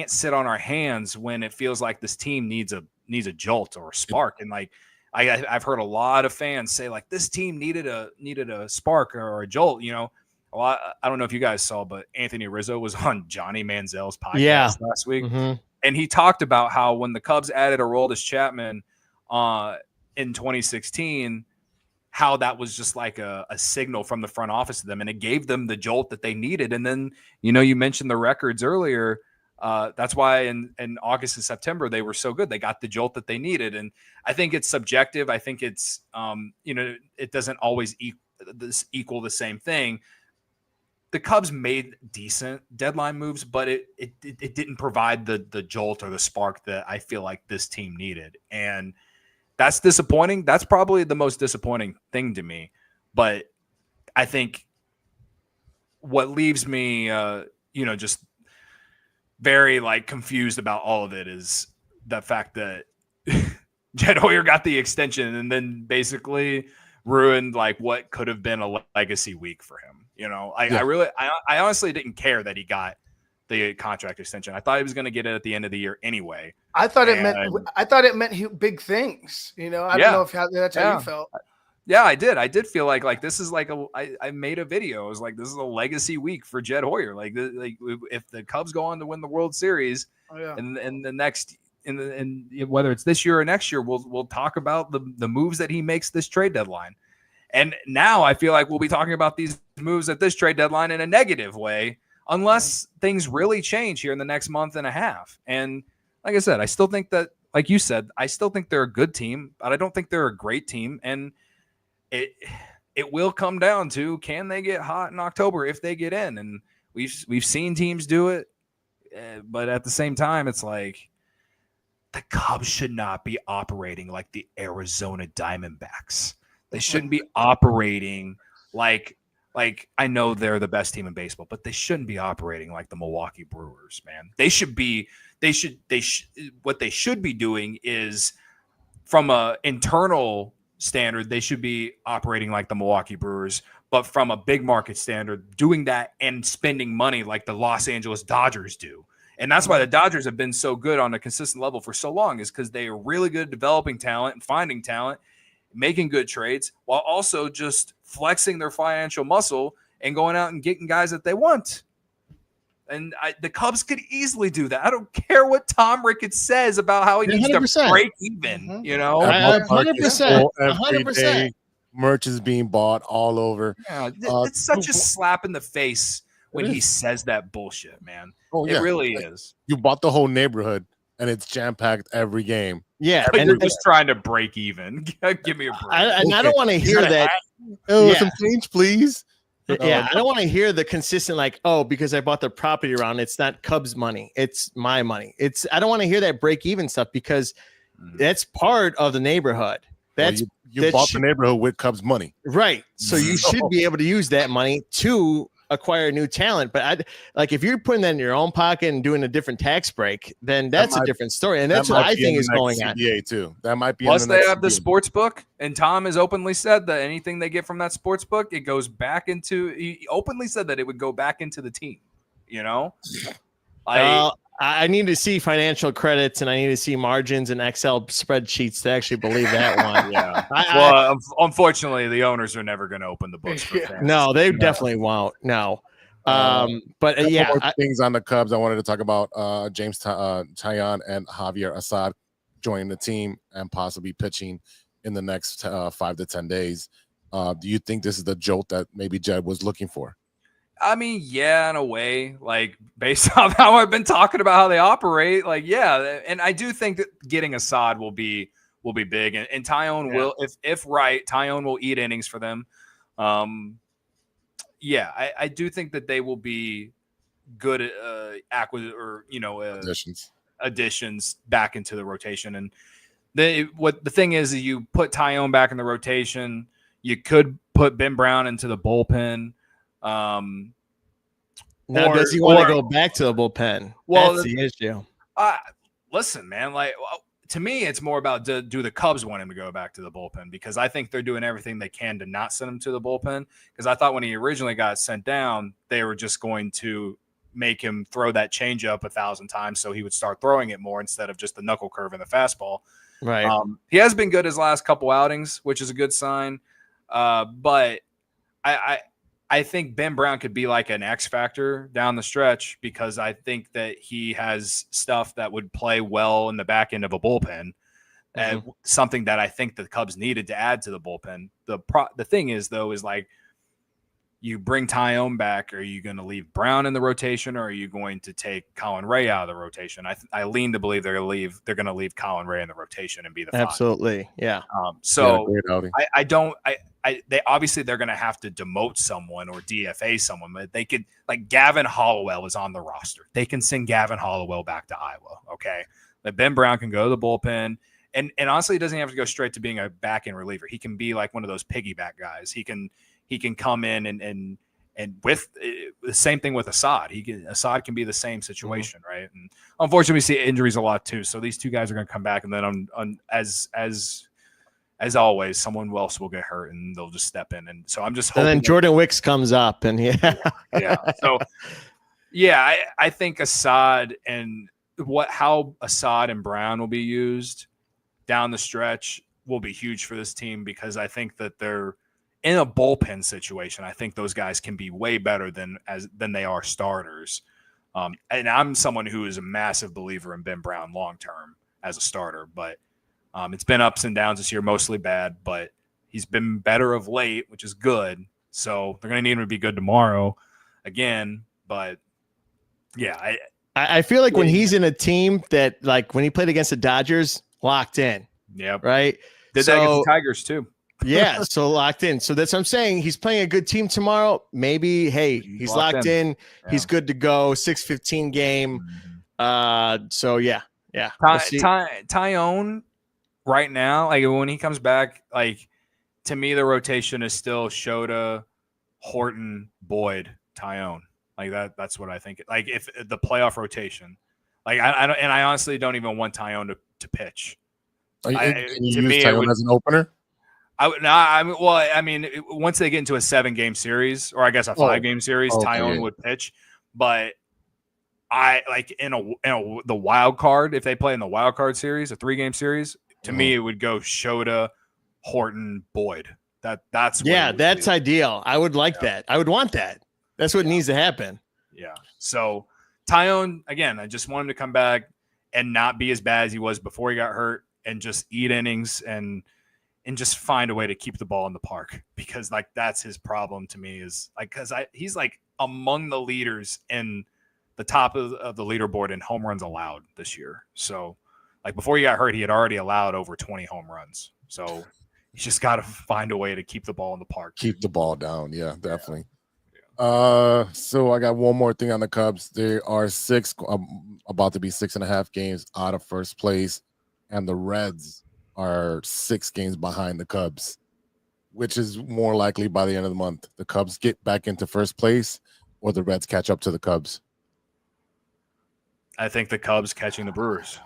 sit on our hands when it feels like this team needs a jolt or a spark. And like, I've heard a lot of fans say like this team needed a spark or a jolt, you know. I don't know if you guys saw, but Anthony Rizzo was on Johnny Manziel's podcast last week. And he talked about how when the Cubs added Aroldis Chapman in 2016, how that was just like a signal from the front office to them, and it gave them the jolt that they needed. And then, you know, you mentioned the records earlier. That's why in August and September, they were so good. They got the jolt that they needed. And I think it's subjective. I think it's, you know, it doesn't always equal the same thing. The Cubs made decent deadline moves, but it didn't provide the jolt or the spark that I feel like this team needed. And that's disappointing. That's probably the most disappointing thing to me. But I think what leaves me, you know, just very like confused about all of it is the fact that Jed Hoyer got the extension and then basically ruined like what could have been a legacy week for him. You know, I honestly didn't care that he got the contract extension. I thought he was going to get it at the end of the year anyway. I thought it meant big things. You know, I don't know if that's how you felt. Yeah, I did. I did feel like this is like I made a video. It was like, this is a legacy week for Jed Hoyer. Like if the Cubs go on to win the World Series, and the next and whether it's this year or next year, we'll talk about the moves that he makes this trade deadline. And now I feel like we'll be talking about these moves at this trade deadline in a negative way, unless things really change here in the next month and a half. And like I said, I still think that, like you said, I still think they're a good team, but I don't think they're a great team. And it will come down to, can they get hot in October if they get in? And we've seen teams do it, but at the same time, it's like the Cubs should not be operating like the Arizona Diamondbacks. They shouldn't be operating like I know they're the best team in baseball, but they shouldn't be operating like the Milwaukee Brewers, man. What they should be doing is, from a internal standard, they should be operating like the Milwaukee Brewers, but from a big market standard, doing that and spending money like the Los Angeles Dodgers do. And that's why the Dodgers have been so good on a consistent level for so long, is because they are really good at developing talent and finding talent, making good trades, while also just flexing their financial muscle and going out and getting guys that they want. And the Cubs could easily do that. I don't care what Tom Ricketts says about how he needs 100%. To break even, you know? 100%. 100%. Merch is being bought all over. Yeah, it's such a slap in the face when he says that bullshit, man. Oh, yeah. It really is. You bought the whole neighborhood, and it's jam-packed every game. Yeah, and you're just trying to break even. Give me a break. I don't want to hear that. Some change, please. Yeah, I don't want to hear the consistent like, oh, because I bought the property around, it's not Cubs money, it's my money. I don't want to hear that break even stuff, because that's part of the neighborhood. That's you bought the neighborhood with Cubs money, right? So you should be able to use that money to acquire new talent. But if you're putting that in your own pocket and doing a different tax break, then that's a different story. And that's what I think is going on. Too. That might be. Plus, they have the sports book, and Tom has openly said that anything they get from that sports book, it goes back into. He openly said that it would go back into the team. You know, I need to see financial credits, and I need to see margins and Excel spreadsheets to actually believe that one. Yeah. Unfortunately, the owners are never going to open the books for fans. No, they definitely won't. No. But things on the Cubs I wanted to talk about: James Taillon and Javier Assad joining the team and possibly pitching in the next 5 to 10 days. Do you think this is the jolt that maybe Jed was looking for? I mean, yeah, in a way, like based on how I've been talking about how they operate, like, yeah. And I do think that getting Assad will be big. And Tyone will, if right, Tyone will eat innings for them. Yeah, I do think that they will be good additions back into the rotation. And the thing is you put Tyone back in the rotation, you could put Ben Brown into the bullpen. Now, does he want to go back to the bullpen? Well, that's the issue. Listen, man, like to me, it's more about do the Cubs want him to go back to the bullpen? Because I think they're doing everything they can to not send him to the bullpen. Because I thought when he originally got sent down, they were just going to make him throw that changeup 1,000 times so he would start throwing it more instead of just the knuckle curve and the fastball. Right. He has been good his last couple outings, which is a good sign. But I think Ben Brown could be like an X factor down the stretch because I think that he has stuff that would play well in the back end of a bullpen. And something that I think the Cubs needed to add to the bullpen. The thing is, though, is like you bring Tyone back. Are you going to leave Brown in the rotation, or are you going to take Colin Ray out of the rotation? I lean to believe they're going to leave Colin Ray in the rotation and be the 5. Absolutely, yeah. They obviously they're going to have to demote someone or DFA someone, but they could, like Gavin Hollowell is on the roster. They can send Gavin Hollowell back to Iowa. Okay. But Ben Brown can go to the bullpen. And honestly, he doesn't have to go straight to being a back end reliever. He can be like one of those piggyback guys. He can come in and with the same thing with Assad. Assad can be the same situation, right? And unfortunately, we see injuries a lot too. So these two guys are going to come back, and then as always, someone else will get hurt, and they'll just step in. And so I'm just hoping. And then Jordan Wicks comes up, and yeah. So yeah, I think Assad and how Assad and Brown will be used down the stretch will be huge for this team because I think that they're in a bullpen situation. I think those guys can be way better than they are starters. And I'm someone who is a massive believer in Ben Brown long term as a starter, but it's been ups and downs this year, mostly bad, but he's been better of late, which is good. So they're going to need him to be good tomorrow again. But yeah, I feel like when he's in a team that, like when he played against the Dodgers, locked in. Yeah. Right. Did that against the Tigers too. Yeah. So locked in. So that's what I'm saying. He's playing a good team tomorrow. Maybe, hey, he's locked in. Yeah. He's good to go. 6:15 game. So yeah. Tyone right now, like when he comes back, like to me, the rotation is still Shota, Horton, Boyd, Tyone. Like that's what I think. Like if the playoff rotation, like I honestly don't even want Tyone to pitch. To me, Tyone as an opener. I mean, once they get into a 7-game series, or I guess a 5-game series, Tyone would pitch. But I like in the wild card, if they play in the wild card series, a 3-game series, to me it would go Shota, Horton, Boyd. That's ideal. I would like that. I would want that. That's what needs to happen. Yeah. So Tyone, again, I just want him to come back and not be as bad as he was before he got hurt, and just eat innings and just find a way to keep the ball in the park, because like that's his problem to me, is like because he's like among the leaders in the top of the leaderboard in home runs allowed this year. So like before he got hurt, he had already allowed over 20 home runs. So he's just got to find a way to keep the ball in the park. Keep the ball down. Yeah, definitely. Yeah. So I got one more thing on the Cubs. They are about to be 6.5 games out of first place, and the Reds are 6 games behind the Cubs, which is more likely by the end of the month. The Cubs get back into first place, or the Reds catch up to the Cubs. I think the Cubs catching the Brewers,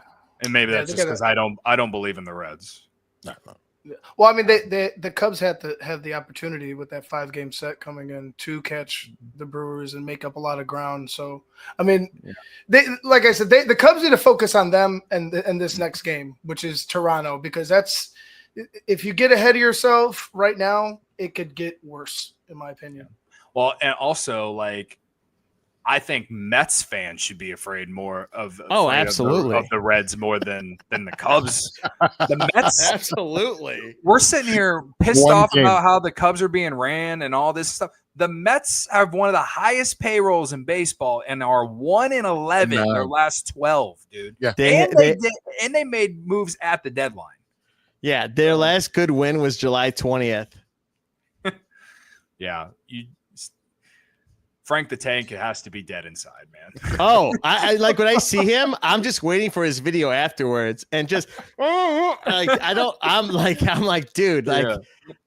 and maybe that's just because I don't believe in the Reds. No. Well, I mean, the Cubs have the opportunity with that 5-game set coming in to catch the Brewers and make up a lot of ground. So, I mean, like I said, the Cubs need to focus on them and this next game, which is Toronto, because that's if you get ahead of yourself right now, it could get worse, in my opinion. Well, and also like I think Mets fans should be afraid more of absolutely of the Reds more than the Cubs. The Mets, absolutely. we're sitting here pissed One off game. about how the Cubs are being ran and all this stuff. The Mets have one of the highest payrolls in baseball and are 1-11 their last 12, dude. Yeah. And they made moves at the deadline. Yeah, their last good win was July 20th. Yeah, Frank the Tank has to be dead inside, man. Oh, I like when I see him, I'm just waiting for his video afterwards and just like I'm like, dude, like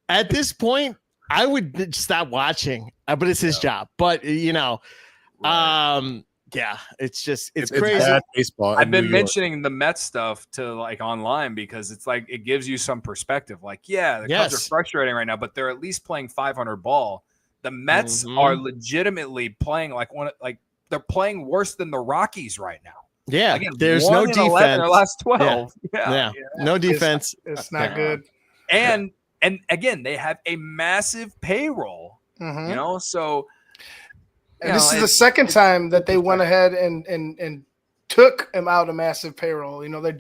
at this point, I would stop watching, but it's his job. But yeah, it's crazy. Bad baseball. I've been mentioning the Mets stuff to like online because it's like it gives you some perspective. Like, yeah, the Cubs are frustrating right now, but they're at least playing 500 ball. The Mets are legitimately playing they're playing worse than the Rockies right now. Yeah, Again, there's no defense. Their last 12. Yeah. No defense. It's not good. And again, they have a massive payroll. So. And this is the second time that they went ahead and took him out a massive payroll. They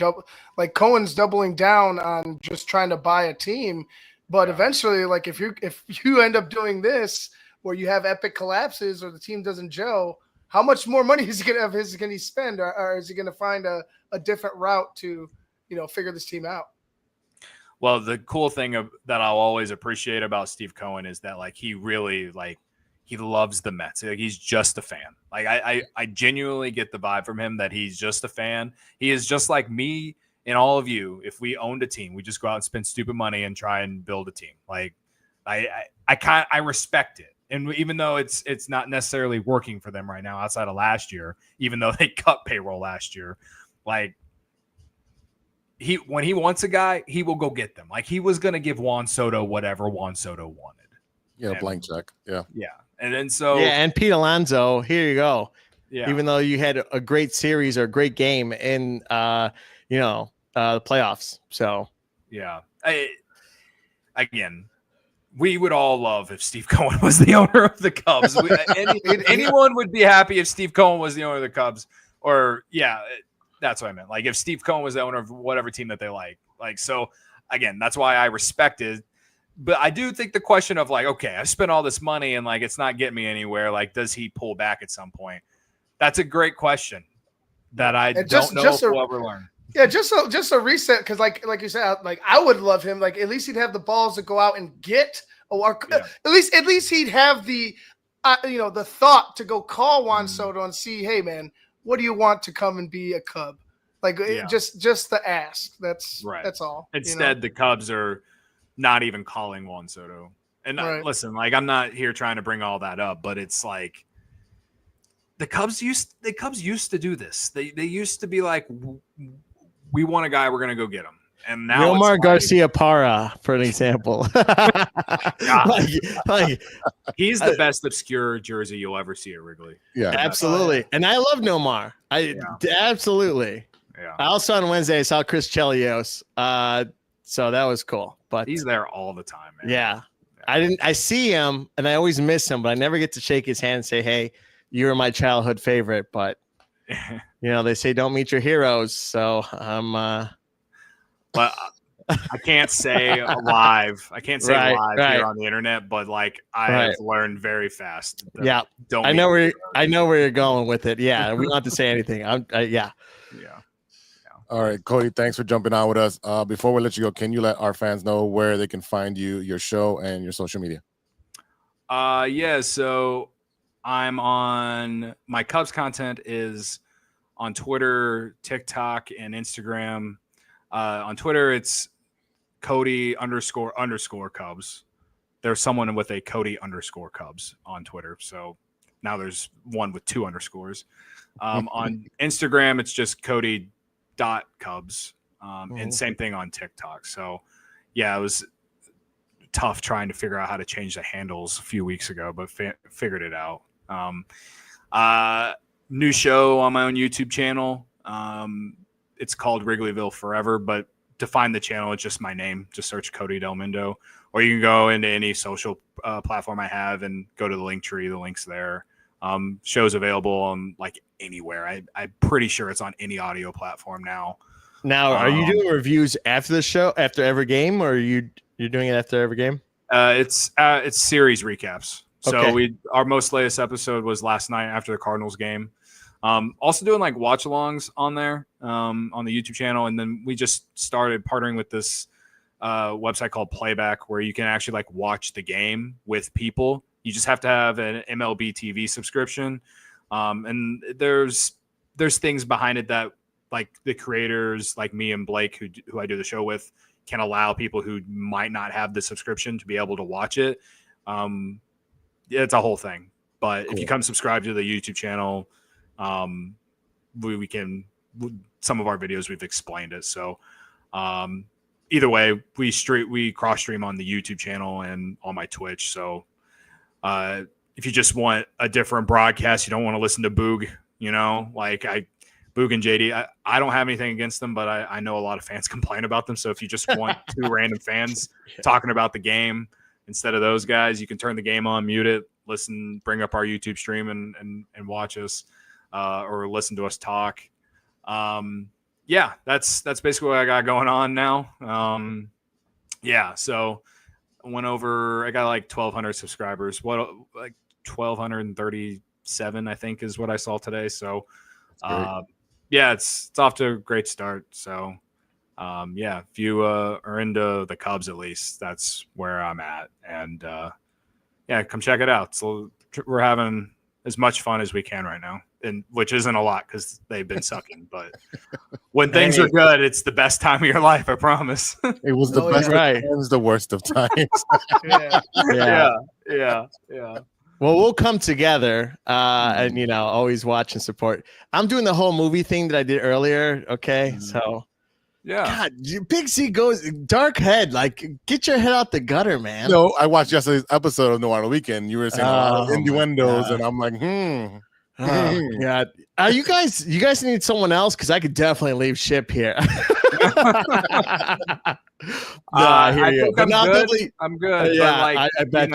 like Cohen's doubling down on just trying to buy a team, but eventually, like if you end up doing this where you have epic collapses or the team doesn't gel, how much more money is he going to spend, or is he going to find a different route to figure this team out? Well, the cool thing that I'll always appreciate about Steve Cohen is that like he really he loves the Mets. Like, he's just a fan. Like I genuinely get the vibe from him that he's just a fan. He is just like me and all of you. If we owned a team, we just go out and spend stupid money and try and build a team. Like I respect it. And even though it's not necessarily working for them right now outside of last year, even though they cut payroll last year, like when he wants a guy, he will go get them. Like he was going to give Juan Soto whatever Juan Soto wanted. Yeah, blank check. Yeah. Yeah. And then and Pete Alonso, here you go. Yeah. Even though you had a great series or a great game in the playoffs. So yeah. Again, we would all love if Steve Cohen was the owner of the Cubs. Anyone would be happy if Steve Cohen was the owner of the Cubs. Or that's what I meant. Like if Steve Cohen was the owner of whatever team that they like. Like so again, that's why I respected. But I do think the question of like, okay, I spent all this money and like it's not getting me anywhere. Like, does he pull back at some point? That's a great question that I don't know if we'll ever learn. Yeah, just a reset because like you said, like I would love him. Like at least he'd have the balls to go out and get at least he'd have the the thought to go call Juan Soto and see, hey man, what do you want to come and be a Cub? Like just the ask. That's right. That's all. Instead, the Cubs are not even calling Juan Soto. And listen, like I'm not here trying to bring all that up, but it's like the Cubs used to do this. They used to be like, we want a guy, we're gonna go get him. And now Omar Garcia Parra, for an example. He's the best obscure jersey you'll ever see at Wrigley. Yeah, absolutely. And I love Nomar. Absolutely. Yeah. Also on Wednesday I saw Chris Chelios. So that was cool. But he's there all the time, man. Yeah. I see him and I always miss him, but I never get to shake his hand and say, hey, you were my childhood favorite. But they say don't meet your heroes. So but I can't say live. I can't say live here on the internet, but like I've learned very fast. I know where you're going with it. Yeah, we don't have to say anything. Yeah. All right, Cody, thanks for jumping on with us. Before we let you go, can you let our fans know where they can find you, your show, and your social media? So I'm on my Cubs content is on Twitter, TikTok, and Instagram. On Twitter, it's Cody __ Cubs. There's someone with a Cody _ Cubs on Twitter. So now there's one with 2 underscores. On Instagram, it's just Cody.Cubs. And same thing on TikTok. So yeah, it was tough trying to figure out how to change the handles a few weeks ago, but figured it out. New show on my own YouTube channel. It's called Wrigleyville Forever, but to find the channel, it's just my name. Just search Cody Del Mundo, or you can go into any social platform I have and go to the link tree. The link's there. Show's available on like anywhere. I'm pretty sure it's on any audio platform now. Now, are you doing reviews after the show, after every game, or you're doing it after every game? It's series recaps. So Okay. our most latest episode was last night after the Cardinals game. Also doing like watch alongs on there on the YouTube channel, and then we just started partnering with this website called Playback, where you can actually like watch the game with people. You just have to have an MLB TV subscription, and there's things behind it that like the creators like me and Blake who I do the show with can allow people who might not have the subscription to be able to watch it. It's a whole thing, but if you come subscribe to the YouTube channel, we can some of our videos we've explained it. So either way, we cross stream on the YouTube channel and on my Twitch. So if you just want a different broadcast, you don't want to listen to Boog, like Boog and JD, I don't have anything against them, but I know a lot of fans complain about them. So if you just want two random fans talking about the game instead of those guys, you can turn the game on, mute it, listen, bring up our YouTube stream and watch us or listen to us talk. That's basically what I got going on now. So I went over, I got like 1,200 subscribers. Like 1,237, I think, is what I saw today. So it's off to a great start. So if you are into the Cubs, at least that's where I'm at. And come check it out. So we're having as much fun as we can right now, and which isn't a lot because they've been sucking. But when things are good, it's the best time of your life. I promise. It was the best of times, the worst of times. Yeah. Well, we'll come together and, always watch and support. I'm doing the whole movie thing that I did earlier. Okay. So, God, Big Z goes dark head. Like, get your head out the gutter, man. No, I watched yesterday's episode of No on the Weekend. You were saying a lot of innuendos, and I'm like, God. You guys need someone else? Because I could definitely leave ship here. I hear you. I'm good. I'm good. Yeah, I bet.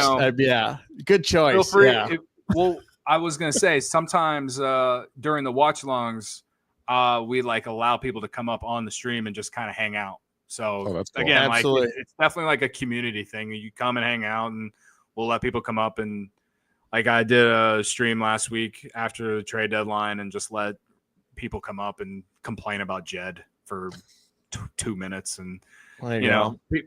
Good choice. Feel free. Yeah. I was gonna say sometimes during the watch alongs, we like allow people to come up on the stream and just kind of hang out. So that's cool. Again, Absolutely. like it's definitely like a community thing. You come and hang out, and we'll let people come up. And like I did a stream last week after the trade deadline, and just let people come up and complain about Jed for 2 minutes. And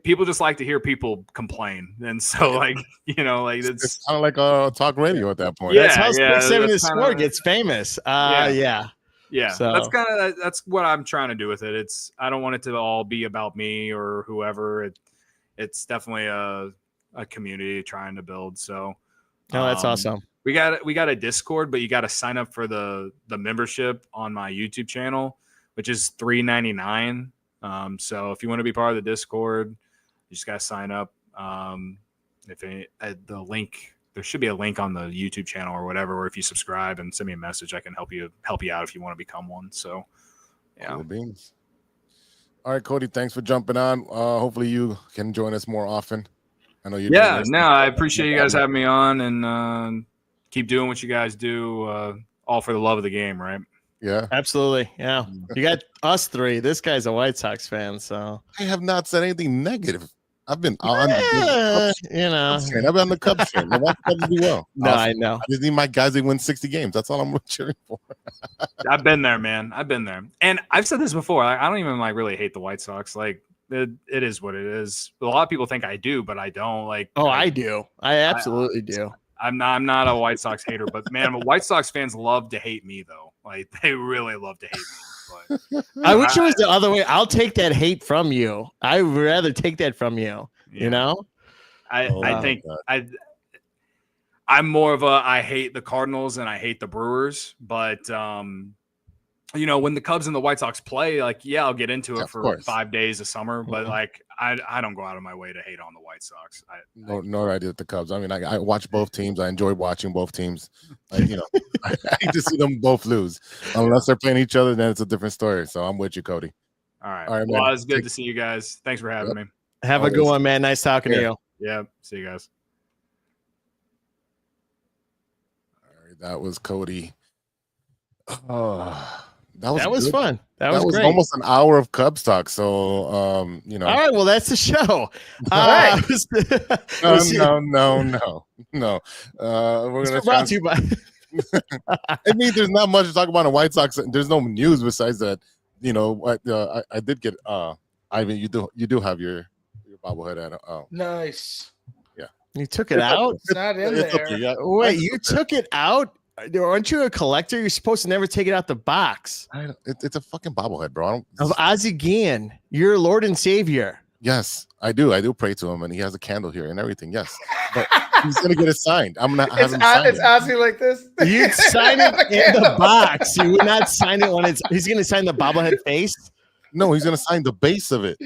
people just like to hear people complain. And so it's kind of like talk radio at that point. That's how 6-7 the score gets famous. Yeah, so. That's what I'm trying to do with it. I don't want it to all be about me or whoever. It's definitely a community trying to build. So, that's awesome. We got a Discord, but you got to sign up for the membership on my YouTube channel, which is $3.99. So if you want to be part of the Discord, you just got to sign up. The link. There should be a link on the YouTube channel or whatever, or if you subscribe and send me a message, I can help you out if you want to become one. So, yeah. Cool beans. All right, Cody, thanks for jumping on. Hopefully you can join us more often. I know you. I appreciate you guys having me on, and keep doing what you guys do, all for the love of the game, right? Yeah, absolutely. Yeah, you got us three. This guy's a White Sox fan, so I have not said anything negative. I've been on the I've been on the Cubs train. I want the Cubs to do well. No, I know. I just need my guys to win 60 games. That's all I'm cheering for. I've been there, man. I've been there. And I've said this before. I don't even really hate the White Sox. Like it is what it is. A lot of people think I do, but I don't. I do. I absolutely do. I'm not a White Sox hater, but man, White Sox fans love to hate me though. Like they really love to hate me. But I wish it was the other way. I'll take that hate from you. I would rather take that from you. Yeah. I think I'm more of I hate the Cardinals and I hate the Brewers, but when the Cubs and the White Sox play, I'll get into it for 5 days of summer, but I don't go out of my way to hate on the White Sox. No idea with the Cubs. I mean, I watch both teams. I enjoy watching both teams. I hate to see them both lose. Unless they're playing each other, then it's a different story. So I'm with you, Cody. All right. Well, it was good to see you guys. Thanks for having me. Have a good one, man. Nice talking to you. Yeah. See you guys. All right. That was Cody. Oh, that was was good. fun. That was great. Almost an hour of Cubs talk. So, All right. Well, that's the show. Right. No. We're gonna brought to you by. I mean, there's not much to talk about in White Sox. There's no news besides that. I did get Ivan. You do have your bobblehead at. Nice. You took it out? It's not in It's there. okay, yeah. Wait, you took it out? Aren't you a collector? You're supposed to never take it out the box. It's a fucking bobblehead, bro. Of Ozzie Guillen, your Lord and Savior. Yes, I do. I do pray to him, and he has a candle here and everything. Yes, but he's gonna get it signed. I'm gonna have him sign It's it. Ozzie like this. You'd sign it in the box. You would not sign it when he's going to sign the bobblehead face. No, he's gonna sign the base of it.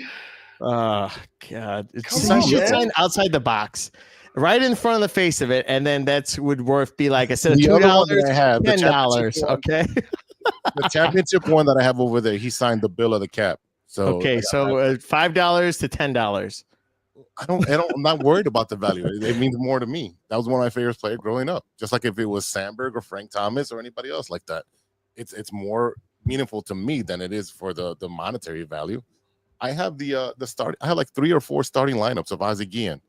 Oh, God. You Come on, should man. sign outside the box, right in front of the face of it, and then that's would worth be like, instead of The other one $2, that I have, the $10, championship one. okay? The championship one that I have over there, he signed the bill of the cap. So Okay, so $5 to $10. I'm not worried about the value. It means more to me. That was one of my favorite players growing up. Just like if it was Sandberg or Frank Thomas or anybody else like that, it's more meaningful to me than it is for the monetary value. I have the start. I have like 3 or 4 starting lineups of Ozzie Guillen.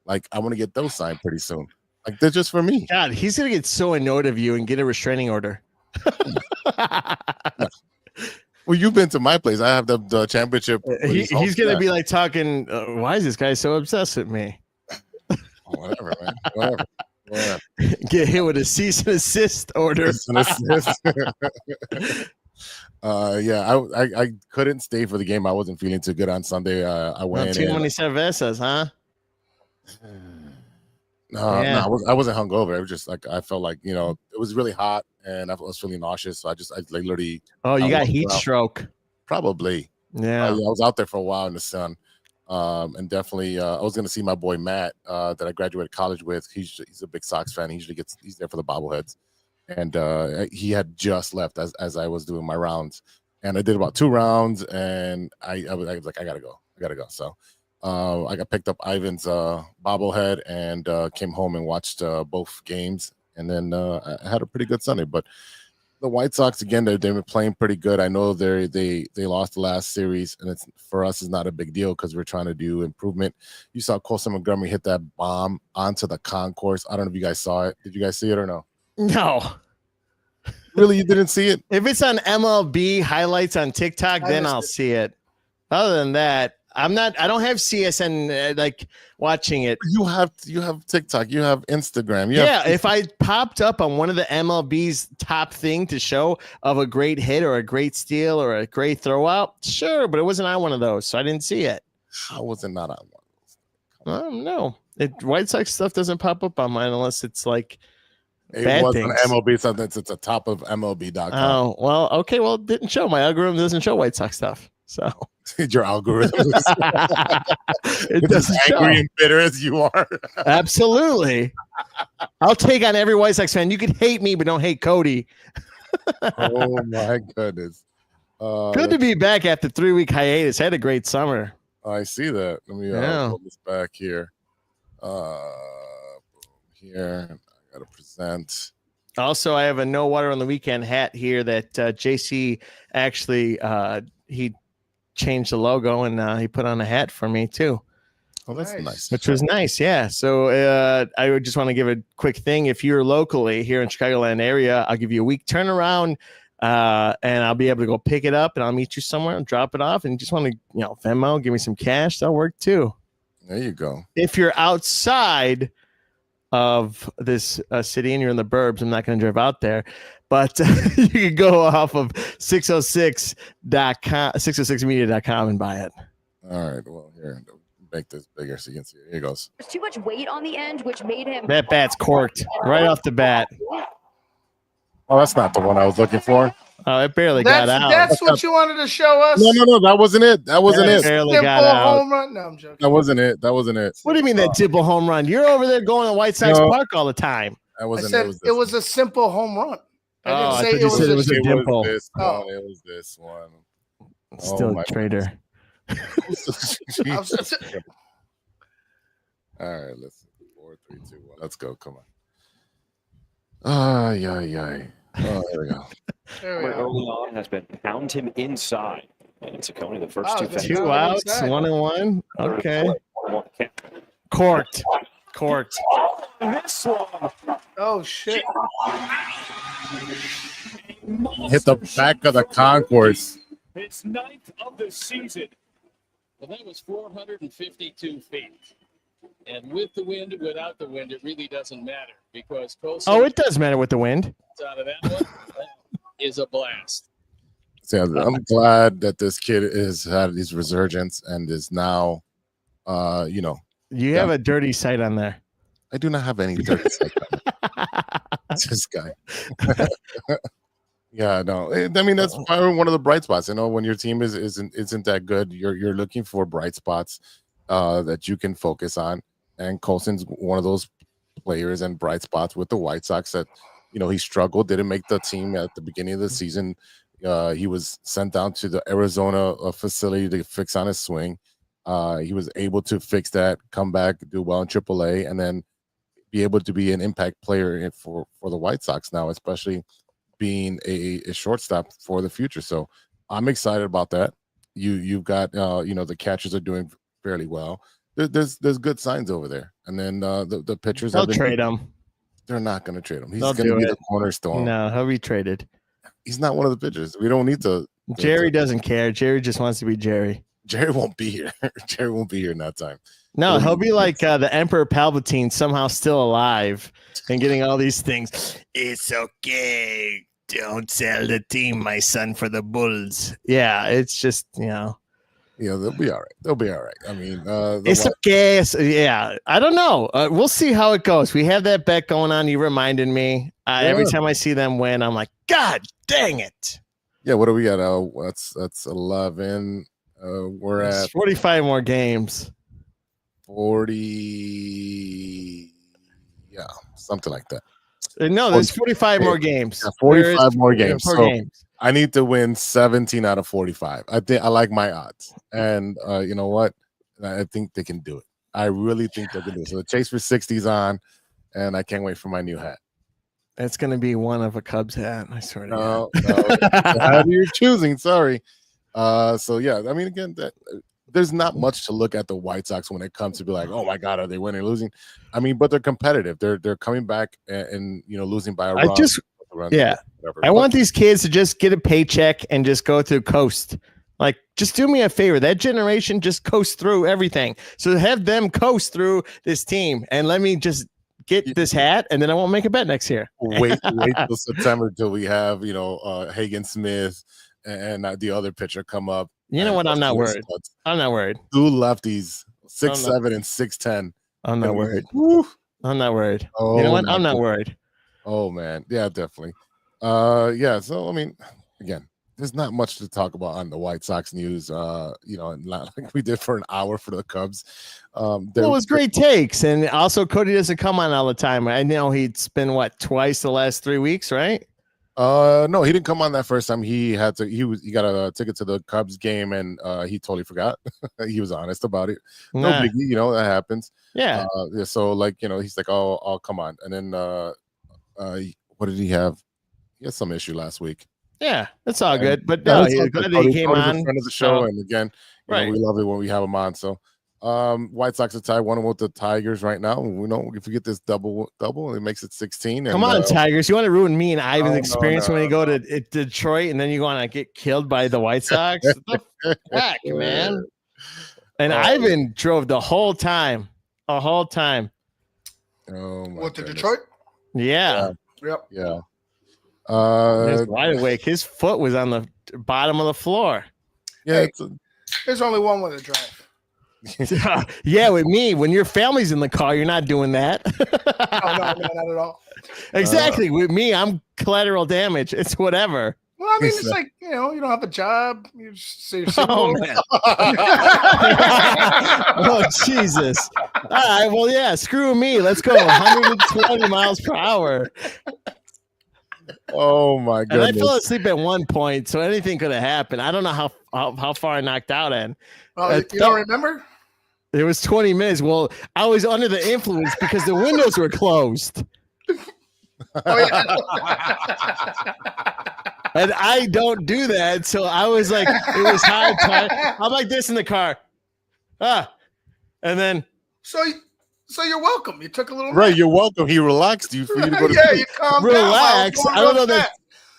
Like I want to get those signed pretty soon. Like they're just for me. God, he's gonna get so annoyed of you and get a restraining order. Well, you've been to my place. I have the championship. He's gonna be like talking. Why is this guy so obsessed with me? Whatever, man. Whatever. Get hit with a cease and assist order. I couldn't stay for the game. I wasn't feeling too good on Sunday. I went Too in. many cervezas, huh? No, Yeah. I wasn't hungover. It was just like I felt like it was really hot and I was feeling nauseous. So I literally Oh, you I got walked heat around. Probably. Probably. Yeah. I was out there for a while in the sun, and definitely I was going to see my boy Matt that I graduated college with. He's a big Sox fan. He's there for the bobbleheads, and he had just left as I was doing my rounds, and I did about 2 rounds, and I was like I gotta go. So I got picked up Ivan's bobblehead and came home and watched both games, and then I had a pretty good Sunday. But the White Sox again, they've been playing pretty good. I know they lost the last series, and for us, it's not a big deal because we're trying to do improvement. You saw Colson Montgomery hit that bomb onto the concourse. I don't know if you guys saw it. Did you guys see it or no? No. Really, you didn't see it? If it's on MLB highlights on TikTok, then I'll see it. Other than that, I don't have CSN like watching it. You have TikTok, you have Instagram. If I popped up on one of the MLB's top thing to show of a great hit or a great steal or a great throw out, sure, but it wasn't on one of those, so I didn't see it. How was it not on one of those? No. White Sox stuff doesn't pop up on mine unless it's like It bad wasn't things. MLB something. It's a top of MLB.com. Oh, well, okay. Well, it didn't show. My algorithm doesn't show White Sox stuff. So Your algorithm is it as doesn't show. angry and bitter as you are. Absolutely. I'll take on every White Sox fan. You can hate me, but don't hate Cody. Oh my goodness. Good to be back after 3-week hiatus. Had a great summer. I see that. Let me pull this back here. Here, I gotta present. Also, I have a No Water on the Weekend hat here that JC actually he changed the logo and he put on a hat for me too. Oh, that's nice. Which was nice, yeah. So I would just want to give a quick thing. If you're locally here in Chicagoland area, I'll give you a week turnaround, and I'll be able to go pick it up, and I'll meet you somewhere and drop it off. And you just want to, Venmo, give me some cash, that'll work too. There you go. If you're outside of this city and you're in the burbs, I'm not going to drive out there, but you can go off of 606.com, 606media.com and buy it. All right. Well, here, make this bigger so you can see it. Here it goes. There's too much weight on the end, which made him. That bat's corked right off the bat. Oh, that's not the one I was looking for. Oh, it barely got out. That's what you wanted to show us? No, that wasn't it. That wasn't it. Barely Simple got out. home run? No, I'm joking. That wasn't it. What do you mean that Dibble home run? You're over there going to White Sox Park all the time. That I wasn't said it was a simple home run. I didn't say I thought you said it was a dimple. This Oh. one. It was this one. Still my a traitor. All right, let's see. 4, 3, 2, 1. Let's go. Come on. Ay. Oh, there we go. There we go. Early on has been pound him inside. And Ciccone, the first Oh, two that's fences. 2 not outs, inside. 1-1. Okay. 1-1 count. Corked. This one. Oh shit! Hit the back of the concourse. His 9th of the season. Well, that was 452 feet. And with the wind, without the wind, it really doesn't matter because Colson Oh, it does matter with the wind. out of that one is a blast. So yeah, I'm glad that this kid has had these resurgence and is now, You have a dirty sight on there. I do not have any dirty side. It's this guy. Yeah, no. I mean, that's probably one of the bright spots. When your team isn't that good, you're looking for bright spots that you can focus on. And Colson's one of those players and bright spots with the White Sox that, he struggled, didn't make the team at the beginning of the season. He was sent down to the Arizona facility to fix on his swing. He was able to fix that, come back, do well in AAA, and then be able to be an impact player for the White Sox now, especially being a shortstop for the future. So I'm excited about that. You've got the catchers are doing fairly well. There's good signs over there, and then the pitchers. They'll trade him. They're not going to trade him. He's They'll going to do be it. the cornerstone. No, he'll be traded. He's not one of the pitchers. We don't need to. Jerry doesn't care. Jerry just wants to be Jerry. Jerry won't be here. Jerry won't be here in that time. No, he'll be like the Emperor Palpatine, somehow still alive and getting all these things. It's okay. Don't sell the team, my son, for the Bulls. Yeah, it's just, Yeah, they'll be all right. They'll be all right. I mean, it's okay. Yeah, I don't know. We'll see how it goes. We have that bet going on. You reminded me. Every time I see them win, I'm like, God dang it. Yeah, what do we got? That's 11. We're It's at 45 more games. 40. Yeah, something like that. No, there's 45 more games. Yeah, 45 more games. Four So games. I need to win 17 out of 45. I think I like my odds. And you know what? I think they can do it. I really think they can do it. So the chase for 60 is on, and I can't wait for my new hat. It's going to be one of a Cubs hat. I swear to No, how you're choosing. Sorry. So yeah, I mean, again, there's not much to look at the White Sox when it comes to be like, oh my God, are they winning or losing? I mean, but they're competitive. They're coming back and losing by a run. I want these kids to just get a paycheck and just go through coast. Like, just do me a favor. That generation just coast through everything. So have them coast through this team and let me just get this hat, and then I won't make a bet next year. wait till September till we have Hagen Smith and the other pitcher come up. You know what? I'm not worried. I'm not worried. Two lefties, 6'7" and 6'10". I'm not worried. I'm not worried. Oh, you know what? I'm not worried. Oh man, yeah, definitely. Yeah. So I mean, again, there's not much to talk about on the White Sox news. Not like we did for an hour for the Cubs. It was great takes, and also Cody doesn't come on all the time. I know he's been twice the last 3 weeks, right? No, he didn't come on that first time. He got a ticket to the Cubs game, and he totally forgot. He was honest about it. No biggie, that happens. Yeah. So he's like, oh, I'll come on, and then what did he have? He had some issue last week. Yeah, that's all good. But no, he's glad that he came on. Friend of the show, and again, we love it when we have him on. So, White Sox are tied 1-1 with the Tigers right now. We know if we get this double, it makes it 16. Come on, Tigers! You want to ruin me and Ivan's experience when you go to Detroit, and then you want to get killed by the White Sox? What the heck, man! And Ivan drove the whole time. Oh my What, to goodness. Detroit? Yeah. Yep. Yeah. He's wide awake. His foot was on the bottom of the floor. Yeah. There's only one way to drive. Yeah, with me, when your family's in the car, you're not doing that. No, not at all. Exactly. With me, I'm collateral damage. It's whatever. Well, I mean, it's like, you don't have a job. You just say you're single. Oh, man. Oh, Jesus. All right. Well, yeah, screw me. Let's go 120 miles per hour. Oh, my And I goodness. fell asleep at one point, so anything could have happened. I don't know how far I knocked out in. You don't remember? It was 20 minutes. Well, I was under the influence because the windows were closed. Oh, yeah. And I don't do that. So I was like, it was high time. I'm like this in the car. And then. So you're welcome. You took a little Right, nap. you're welcome. He relaxed you for you to go to Yeah, sleep. you calmed Relax. down. I don't know that.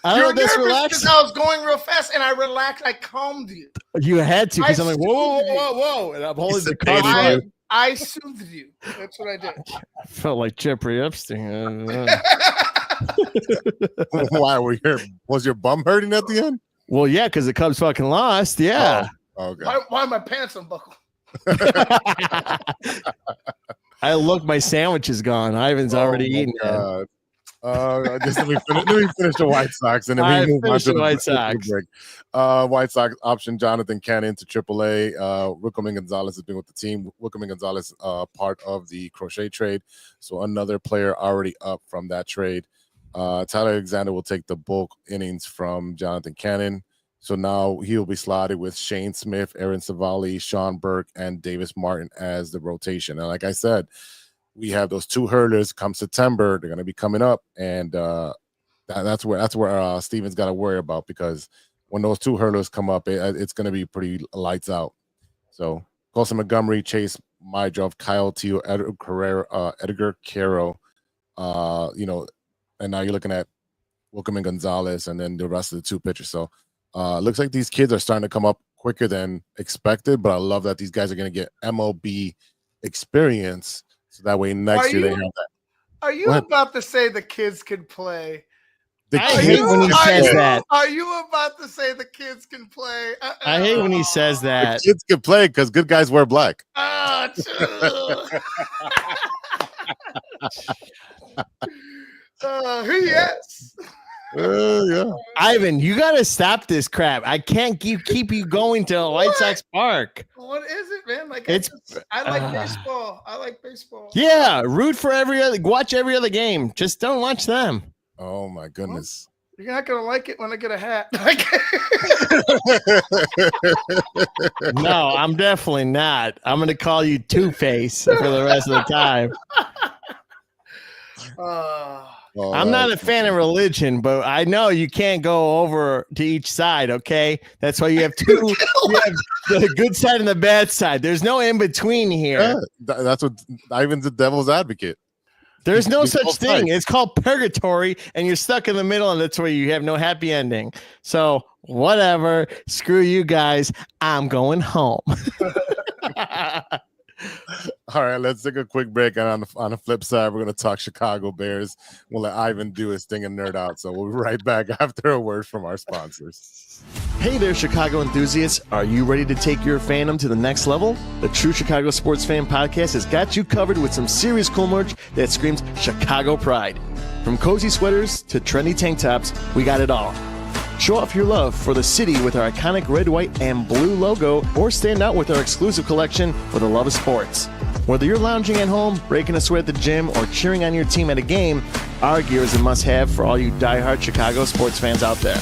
I You don't were know that's nervous relaxed. because I was going real fast, and I relaxed. I calmed you. You had to because I I'm like, whoa, soothed you. whoa, whoa, whoa. And I'm holding the sedated car. you. I soothed you. That's what I did. I felt like Jeffrey Epstein. Why were was your bum hurting at the end? Well, yeah, because the Cubs fucking lost. Yeah. Oh, okay. Why are my pants unbuckled? I look, my sandwich is gone. Ivan's already eaten it. Just let me finish the White Sox and then we move on to the White Sox. break. White Sox option Jonathan Cannon to AAA. Wickham Gonzalez has been with the team. Wickham Gonzalez, part of the Crochet trade, so another player already up from that trade. Tyler Alexander will take the bulk innings from Jonathan Cannon. So now he'll be slotted with Shane Smith, Aaron Savali, Sean Burke, and Davis Martin as the rotation. And like I said, we have those two hurlers come September. They're going to be coming up, and that's where Steven's got to worry about, because when those two hurlers come up, it's going to be pretty lights out. So Colson Montgomery, Chase Mydrov, Kyle Teo, Edgar Caro, and now you're looking at Wickham and Gonzalez, and then the rest of the two pitchers. So looks like these kids are starting to come up quicker than expected, but I love that these guys are going to get MLB experience, so that way next year they have that. Are you about to say the kids can play? I hate when he says that. Are you about to say the kids can play? I hate when he says that. The kids can play because good guys wear black. Yes. Yeah. Ivan, you got to stop this crap. I can't keep you going to White Sox Park. What is it, man? Like I like baseball. I like baseball. Yeah, root for watch every other game. Just don't watch them. Oh my goodness. You're not gonna like it when I get a hat. No, I'm definitely not. I'm gonna call you Two-Face for the rest of the time. I'm not a fan of religion, but I know you can't go over to each side, okay? That's why you have two. You have the good side and the bad side. There's no in between here. Yeah, that's what Ivan's the devil's advocate. There's no such thing. It's called purgatory, and you're stuck in the middle, and that's where you have no happy ending. So whatever. Screw you guys. I'm going home. All right, let's take a quick break. And on the flip side, we're going to talk Chicago Bears. We'll let Ivan do his thing and nerd out. So we'll be right back after a word from our sponsors. Hey there, Chicago enthusiasts. Are you ready to take your fandom to the next level? The True Chicago Sports Fan Podcast has got you covered with some serious cool merch that screams Chicago pride. From cozy sweaters to trendy tank tops, we got it all. Show off your love for the city with our iconic red, white, and blue logo, or stand out with our exclusive collection for the love of sports. Whether you're lounging at home, breaking a sweat at the gym, or cheering on your team at a game, our gear is a must-have for all you diehard Chicago sports fans out there.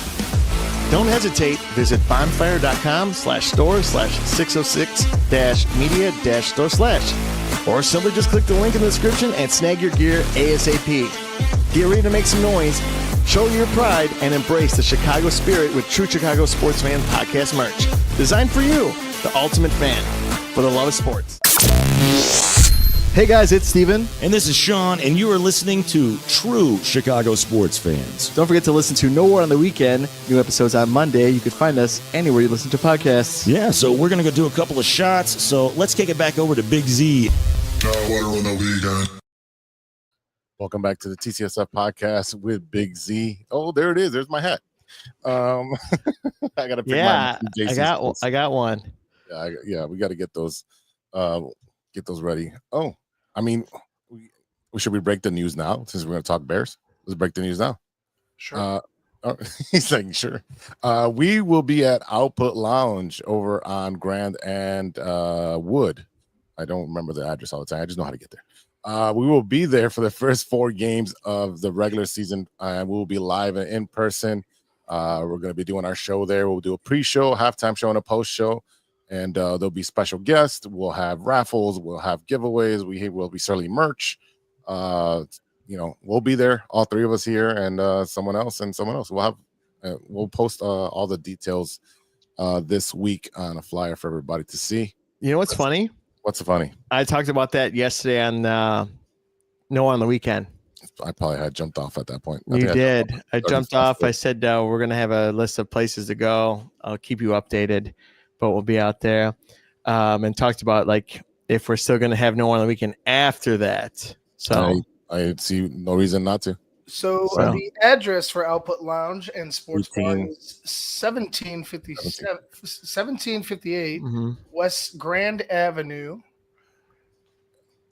Don't hesitate. Visit bonfire.com/store/606-media-store/. Or simply just click the link in the description and snag your gear ASAP. Get ready to make some noise, show your pride, and embrace the Chicago spirit with True Chicago Sports Fan Podcast merch. Designed for you, the ultimate fan, for the love of sports. Hey guys, it's Steven. And this is Sean, and you are listening to True Chicago Sports Fans. Don't forget to listen to No War on the Weekend. New episodes on Monday. You can find us anywhere you listen to podcasts. Yeah, so we're going to go do a couple of shots. So let's kick it back over to Big Z. No War on the Weekend. Welcome back to the TCSF podcast with Big Z. Oh, there it is. There's my hat. I got to pick I got one. Yeah, we got to get those ready. Oh, I mean, should we break the news now since we're going to talk Bears? Let's break the news now. Sure. He's saying sure. We will be at Output Lounge over on Grand and Wood. I don't remember the address all the time. I just know how to get there. We will be there for the first 4 games of the regular season, and we will be live and in person. We're going to be doing our show there. We'll do a pre-show, halftime show, and a post-show. And there'll be special guests. We'll have raffles. We'll have giveaways. We will be selling merch. we'll be there, all three of us here, and someone else. We'll post all the details this week on a flyer for everybody to see. You know what's funny? What's funny? I talked about that yesterday on No on the Weekend. I probably had jumped off at that point. You did. I jumped off. I said we're going to have a list of places to go. I'll keep you updated, but we'll be out there. And talked about like if we're still going to have No on the Weekend after that. So I see no reason not to. So the address for Output Lounge and Sports Bar is 1758 West Grand Avenue.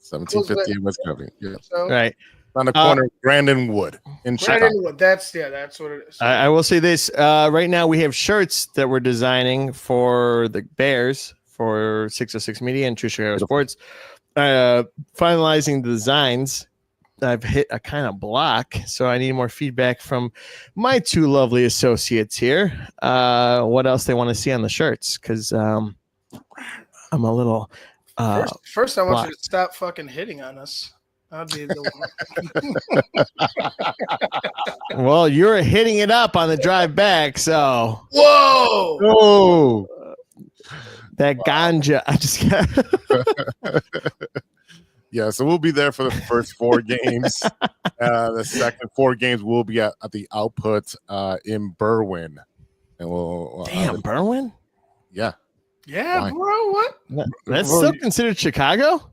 1758 West Grand Avenue. Yeah. So, right. On the corner of Grandin Wood in Chicago. Grandin Wood. That's what it is. I will say this. Right now we have shirts that we're designing for the Bears for 606 Media and True Chicago Sports. Finalizing the designs. I've hit a kind of block, so I need more feedback from my two lovely associates here. What else they want to see on the shirts? Because I'm a little. First, I want you to stop fucking hitting on us. That'd be the one. Well, you're hitting it up on the drive back, so. Whoa! Oh, that ganja. I just got. Yeah, so we'll be there for the first 4 games. The second 4 games will be at the Output in Berwyn, and we'll. Damn, Berwyn. Yeah, bro. What? That's still considered Chicago?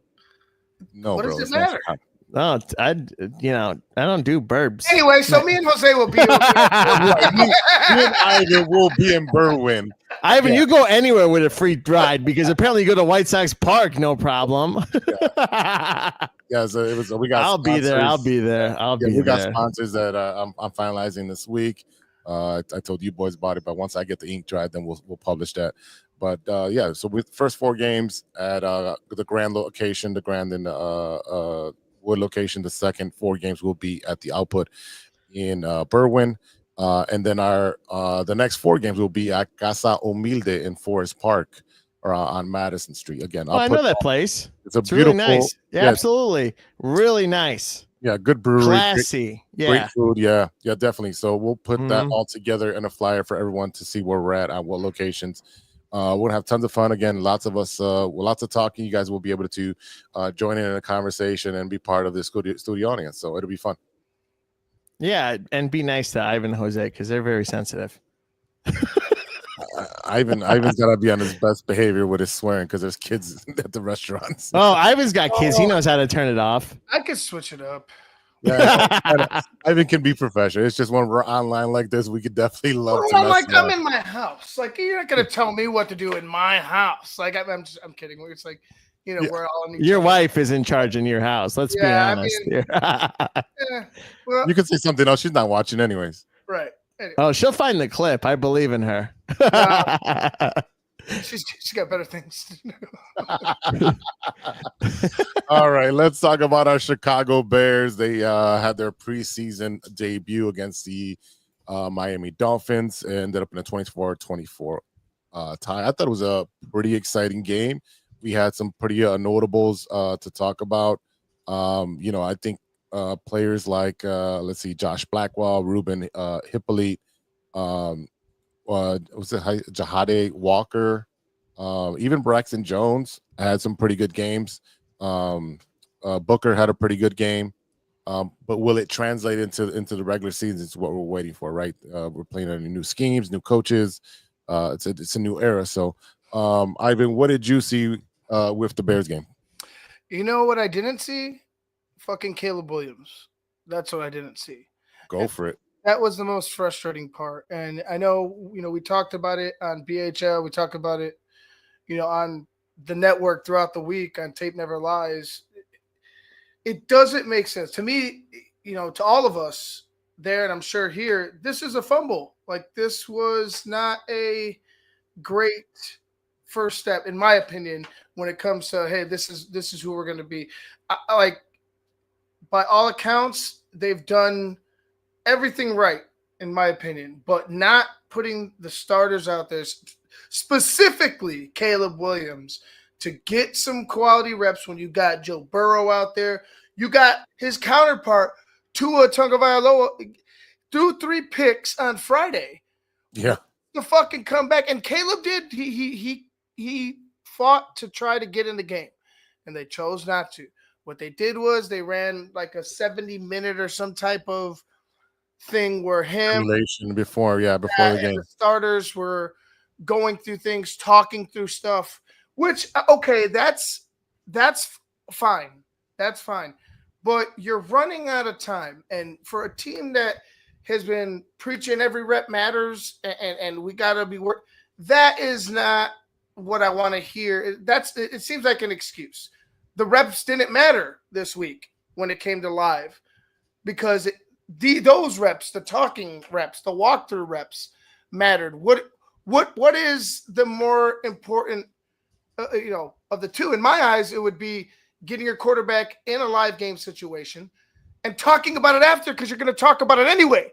No, what bro. Does it matter? No, I don't do burbs. Anyway, so me and Jose will be. Me and Ivan will be in Berwyn. Ivan, you go anywhere with a free ride because apparently you go to White Sox Park, no problem. Yeah, so it was. We got. I'll be there. We got sponsors that I'm finalizing this week. I told you boys about it, but once I get the ink dried, then we'll publish that. But yeah, so with first 4 games at the Grand location, the Grand in Wood location. The second 4 games will be at the Output in Berwyn. And then the next 4 games will be at Casa Humilde in Forest Park or on Madison Street. Again, I know that place. It's beautiful, really nice. Yeah, absolutely. Really nice. Yeah, good brewery. Classy. Great food. Yeah, definitely. So we'll put that all together in a flyer for everyone to see where we're at what locations. We'll have tons of fun. Again, lots of us, lots of talking. You guys will be able to join in a conversation and be part of the studio audience. So it'll be fun. Yeah, and be nice to Ivan and Jose because they're very sensitive. Ivan's got to be on his best behavior with his swearing because there's kids at the restaurants. Oh, Ivan's got kids. He knows how to turn it off. I could switch it up. Yeah, Ivan can be professional. It's just when we're online like this, we could definitely love to. I'm in my house. Like you're not gonna tell me what to do in my house. Like I'm kidding. It's like we're all in your wife is in charge in your house. Let's be honest here. Well, you can say something else. She's not watching anyways. Right. Anyway. Oh, she'll find the clip. I believe in her. She's got better things to do. All right, let's talk about our Chicago Bears. They had their preseason debut against the Miami Dolphins and ended up in a 24-24 tie. I thought it was a pretty exciting game. We had some pretty notables to talk about. I think players like Josh Blackwell, Ruben Hippolyte, Jahade Walker, even Braxton Jones had some pretty good games. Booker had a pretty good game, but will it translate into the regular season? Is what we're waiting for, right? We're playing under new schemes, new coaches. It's a new era. So, Ivan, what did you see with the Bears game? You know what I didn't see? Fucking Caleb Williams. That's what I didn't see. Go for it. That was the most frustrating part. And I know, we talked about it on BHL. We talked about it, on the network throughout the week on Tape Never Lies. It doesn't make sense. To me, to all of us there, and I'm sure here, this is a fumble. Like, this was not a great first step, in my opinion, when it comes to, hey, this is who we're going to be. By all accounts, they've done everything right, in my opinion, but not putting the starters out there, specifically Caleb Williams, to get some quality reps when you got Joe Burrow out there. You got his counterpart Tua Tagovailoa threw 3 picks on Friday. Yeah. To fucking come back. And Caleb did. He fought to try to get in the game, and they chose not to. What they did was they ran like a 70-minute or some type of thing where before the game. The starters were going through things, talking through stuff, which, okay, that's fine. That's fine. But you're running out of time. And for a team that has been preaching every rep matters and we got to be that is not what I want to hear. It seems like an excuse. The reps didn't matter this week when it came to live because those reps, the talking reps, the walkthrough reps mattered. What is the more important, of the two? In my eyes, it would be getting your quarterback in a live game situation and talking about it after because you're going to talk about it anyway.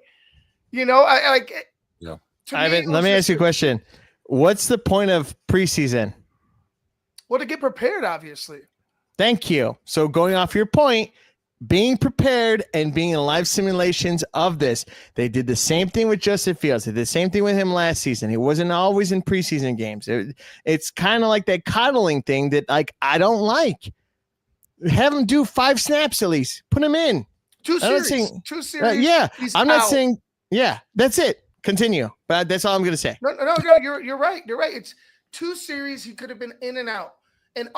Ivan, let me ask you a question. What's the point of preseason? Well, to get prepared, obviously. Thank you. So going off your point, being prepared and being in live simulations of this, they did the same thing with Justin Fields. They did the same thing with him last season. He wasn't always in preseason games. It's kind of like that coddling thing that I don't like. Have him do 5 snaps at least. Put him in. 2 series. 2 series. Yeah, I'm not out. saying. Yeah, that's it. Continue. But that's all I'm going to say. No. You're right. You're right. It's 2 series. He could have been in and out. And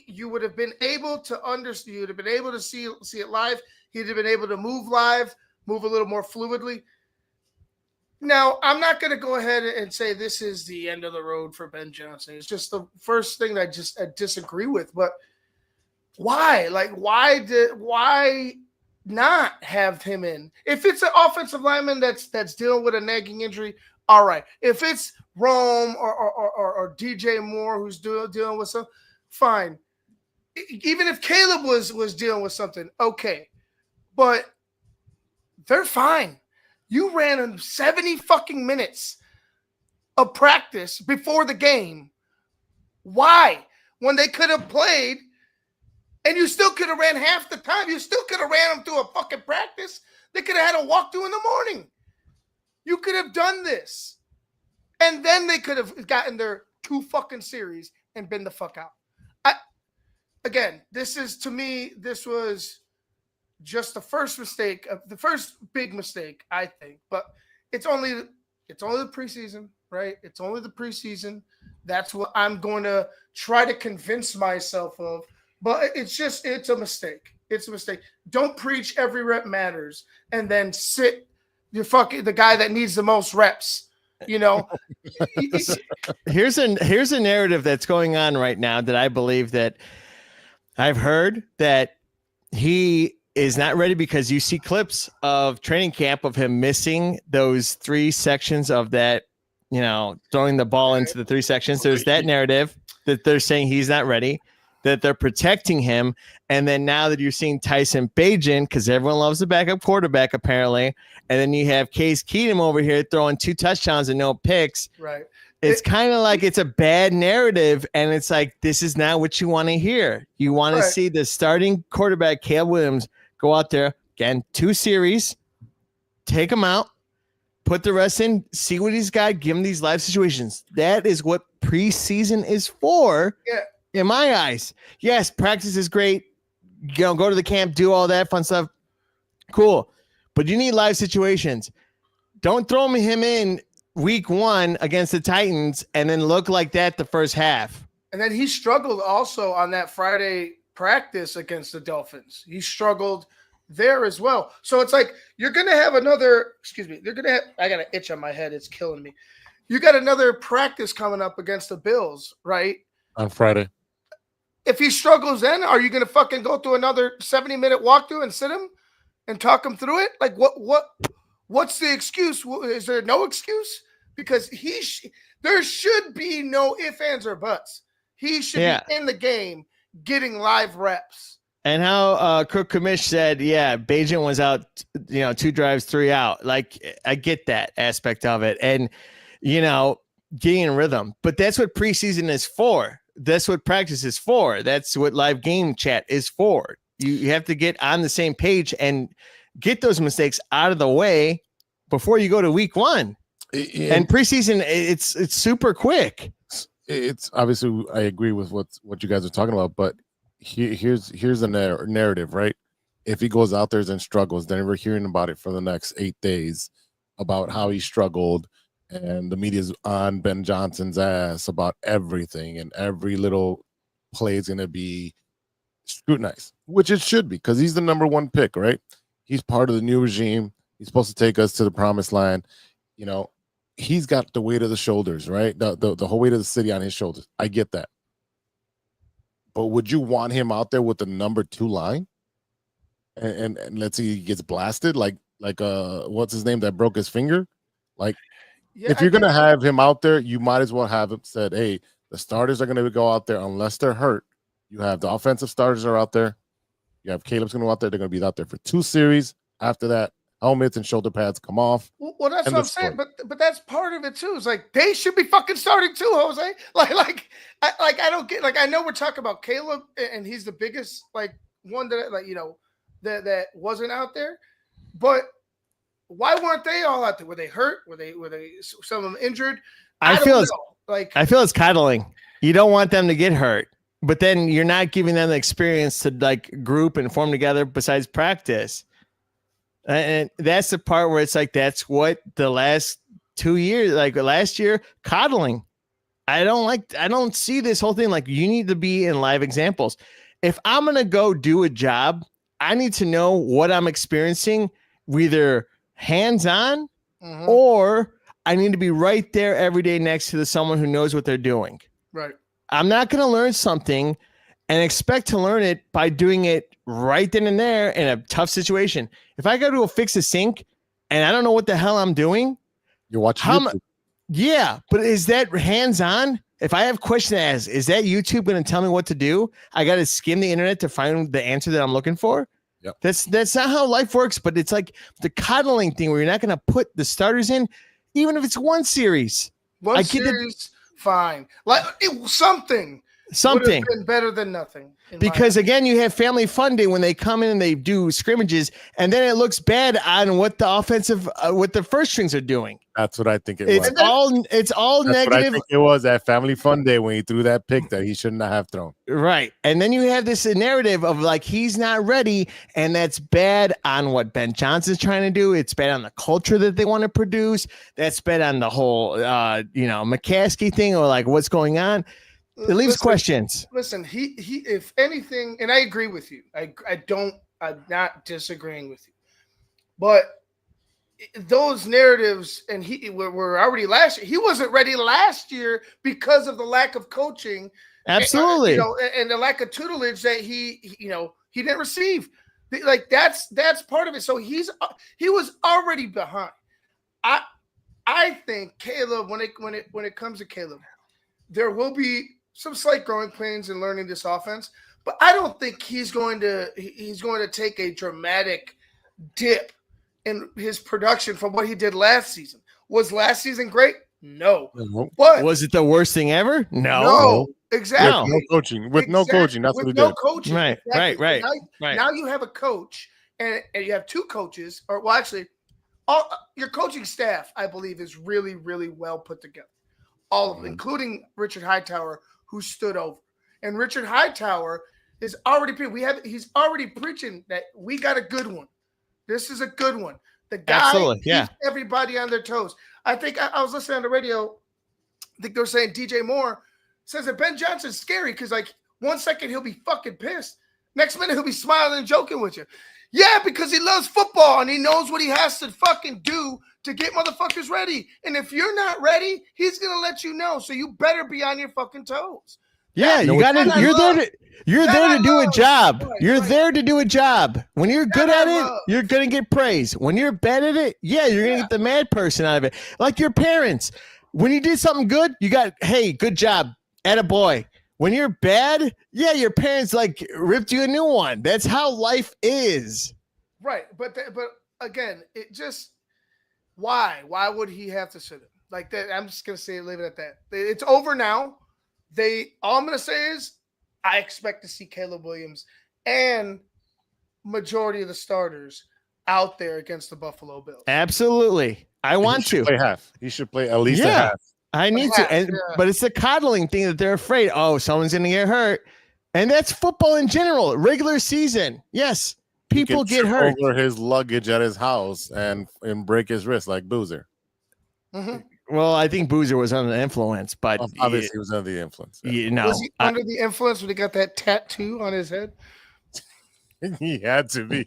you would have been able to understand, you would have been able to see it live. He'd have been able to move live, move a little more fluidly. Now, I'm not going to go ahead and say this is the end of the road for Ben Johnson. It's just the first thing that I disagree with. But why? Why not have him in? If it's an offensive lineman that's dealing with a nagging injury, all right. If it's Rome or DJ Moore who's dealing with something, fine. Even if Caleb was dealing with something, okay. But they're fine. You ran them 70 fucking minutes of practice before the game. Why? When they could have played and you still could have ran half the time. You still could have ran them through a fucking practice. They could have had a walkthrough in the morning. You could have done this. And then they could have gotten their 2 fucking series and been the fuck out. Again, this was just the first mistake, the first big mistake, I think. But it's only the preseason, right? It's only the preseason. That's what I'm going to try to convince myself of. But it's a mistake. It's a mistake. Don't preach every rep matters and then sit the guy that needs the most reps. Here's a narrative that's going on right now that I believe that I've heard that he is not ready because you see clips of training camp of him missing those 3 sections of that, throwing the ball into the 3 sections. There's that narrative that they're saying he's not ready, that they're protecting him. And then now that you're seeing Tyson Bagent, because everyone loves the backup quarterback apparently, and then you have Case Keenum over here throwing 2 touchdowns and no picks. Right. It's kind of like it's a bad narrative, and it's like this is not what you want to hear. You want to see the starting quarterback, Caleb Williams, go out there, again, 2 series, take him out, put the rest in, see what he's got, give him these live situations. That is what preseason is for. Yeah. In my eyes. Yes, practice is great. Go to the camp, do all that fun stuff. Cool. But you need live situations. Don't throw him in week 1 against the Titans and then look like that the first half. And then he struggled also on that Friday practice against the Dolphins. He struggled there as well. So it's like you're going to have another, I got an itch on my head. It's killing me. You got another practice coming up against the Bills, right? On Friday. If he struggles then, are you going to fucking go through another 70-minute walkthrough and sit him and talk him through it? Like what's the excuse? Is there no excuse? Because there should be no ifs, ands, or buts. He should be in the game getting live reps. And how Cook Kamish said, Bagent was out, 2 drives, 3 out. Like, I get that aspect of it. And, getting in rhythm. But that's what preseason is for. That's what practice is for. That's what live game chat is for. You have to get on the same page and get those mistakes out of the way before you go to week 1. And preseason, it's super quick. It's obviously, I agree with what you guys are talking about, but here's the narrative, right? If he goes out there and struggles, then we're hearing about it for the next 8 days about how he struggled, and the media's on Ben Johnson's ass about everything, and every little play is going to be scrutinized, which it should be, because he's the number 1 pick, right? He's part of the new regime. He's supposed to take us to the promised land. You know, he's got the weight of the shoulders, right? The whole weight of the city on his shoulders. I get that. But would you want him out there with the number 2 line? And let's see, he gets blasted like what's his name that broke his finger? Like, if you're gonna have him out there, you might as well have him said, hey, the starters are gonna go out there unless they're hurt. You have the offensive starters are out there. You have Caleb's gonna go out there. They're gonna be out there for 2 series. After that, helmets and shoulder pads come off. Well, that's what I'm saying. But that's part of it too. It's like they should be fucking starting too, Jose. I don't get, like, I know we're talking about Caleb and he's the biggest one that that wasn't out there, but why weren't they all out there? Were they hurt? Were they some of them injured? I feel it's coddling. You don't want them to get hurt, but then you're not giving them the experience to group and form together besides practice. And that's the part where it's that's what the last 2 years, last year, coddling. I don't see this whole thing. You need to be in live examples. If I'm going to go do a job, I need to know what I'm experiencing, either hands-on or I need to be right there every day next to someone who knows what they're doing. Right. I'm not going to learn something and expect to learn it by doing it right then and there in a tough situation. If I got to go fix a sink and I don't know what the hell I'm doing, you're watching YouTube. Yeah, but is that hands-on? If I have questions to ask, is that YouTube going to tell me what to do? I got to skim the internet to find the answer that I'm looking for. Yep. That's not how life works, but it's like the coddling thing where you're not going to put the starters in, even if it's 1 series. One series, fine. Something would have been better than nothing. Because again, you have family fun day when they come in and they do scrimmages, and then it looks bad on what the offensive, what the first strings are doing. That's what I think it was. It's all That's negative. What I think it was at family fun day when he threw that pick that he shouldn't have thrown. Right. And then you have this narrative of he's not ready, and that's bad on what Ben Johnson's trying to do. It's bad on the culture that they want to produce. That's bad on the whole McCaskey thing, or what's going on. It leaves questions. Listen, he if anything, and I agree with you. I'm not disagreeing with you. But those narratives, and were already last year. He wasn't ready last year because of the lack of coaching. Absolutely. And the lack of tutelage that he didn't receive. That's part of it. So he was already behind. I think Caleb, when it comes to Caleb, there will be some slight growing pains in learning this offense, but I don't think he's going to take a dramatic dip in his production from what he did last season. Was last season great? No. But was it the worst thing ever? No. Exactly. With no coaching. With no coaching. That's what he did. Coaching. Right. Exactly. Right. Now you have a coach, and you have 2 coaches, actually, your coaching staff, I believe, is really, really well put together. All of them, including Richard Hightower, who stood over. And Richard Hightower is already he's already preaching that we got a good one. This is a good one. The guy keeps everybody on their toes. I think I was listening on the radio. I think they were saying DJ Moore says that Ben Johnson's scary because 1 second he'll be fucking pissed. Next minute he'll be smiling and joking with you. Yeah, because he loves football and he knows what he has to fucking do to get motherfuckers ready. And if you're not ready, he's gonna let you know. So you better be on your fucking toes. Yeah, you're there to do a job. Right, you're there to do a job. When you're good at it, you're gonna get praise. When you're bad at it, you're gonna get the mad person out of it. Like your parents. When you did something good, you got, hey, good job, attaboy. When you're bad, your parents ripped you a new one. That's how life is. Right, but again, it just why would he have to sit it like that? I'm just gonna leave it at that. It's over now. All I'm gonna say is I expect to see Caleb Williams and majority of the starters out there against the Buffalo Bills. Absolutely. I want to play half. He should play at least a yeah. half. I need to. And, But it's the coddling thing that they're afraid. Oh, someone's going to get hurt. And that's football in general. Regular season. Yes. People get hurt. Over his luggage at his house and break his wrist like Boozer. Mm-hmm. Well, I think Boozer was under the influence, but obviously he was under the influence. You know, was he under the influence when he got that tattoo on his head? He had to be.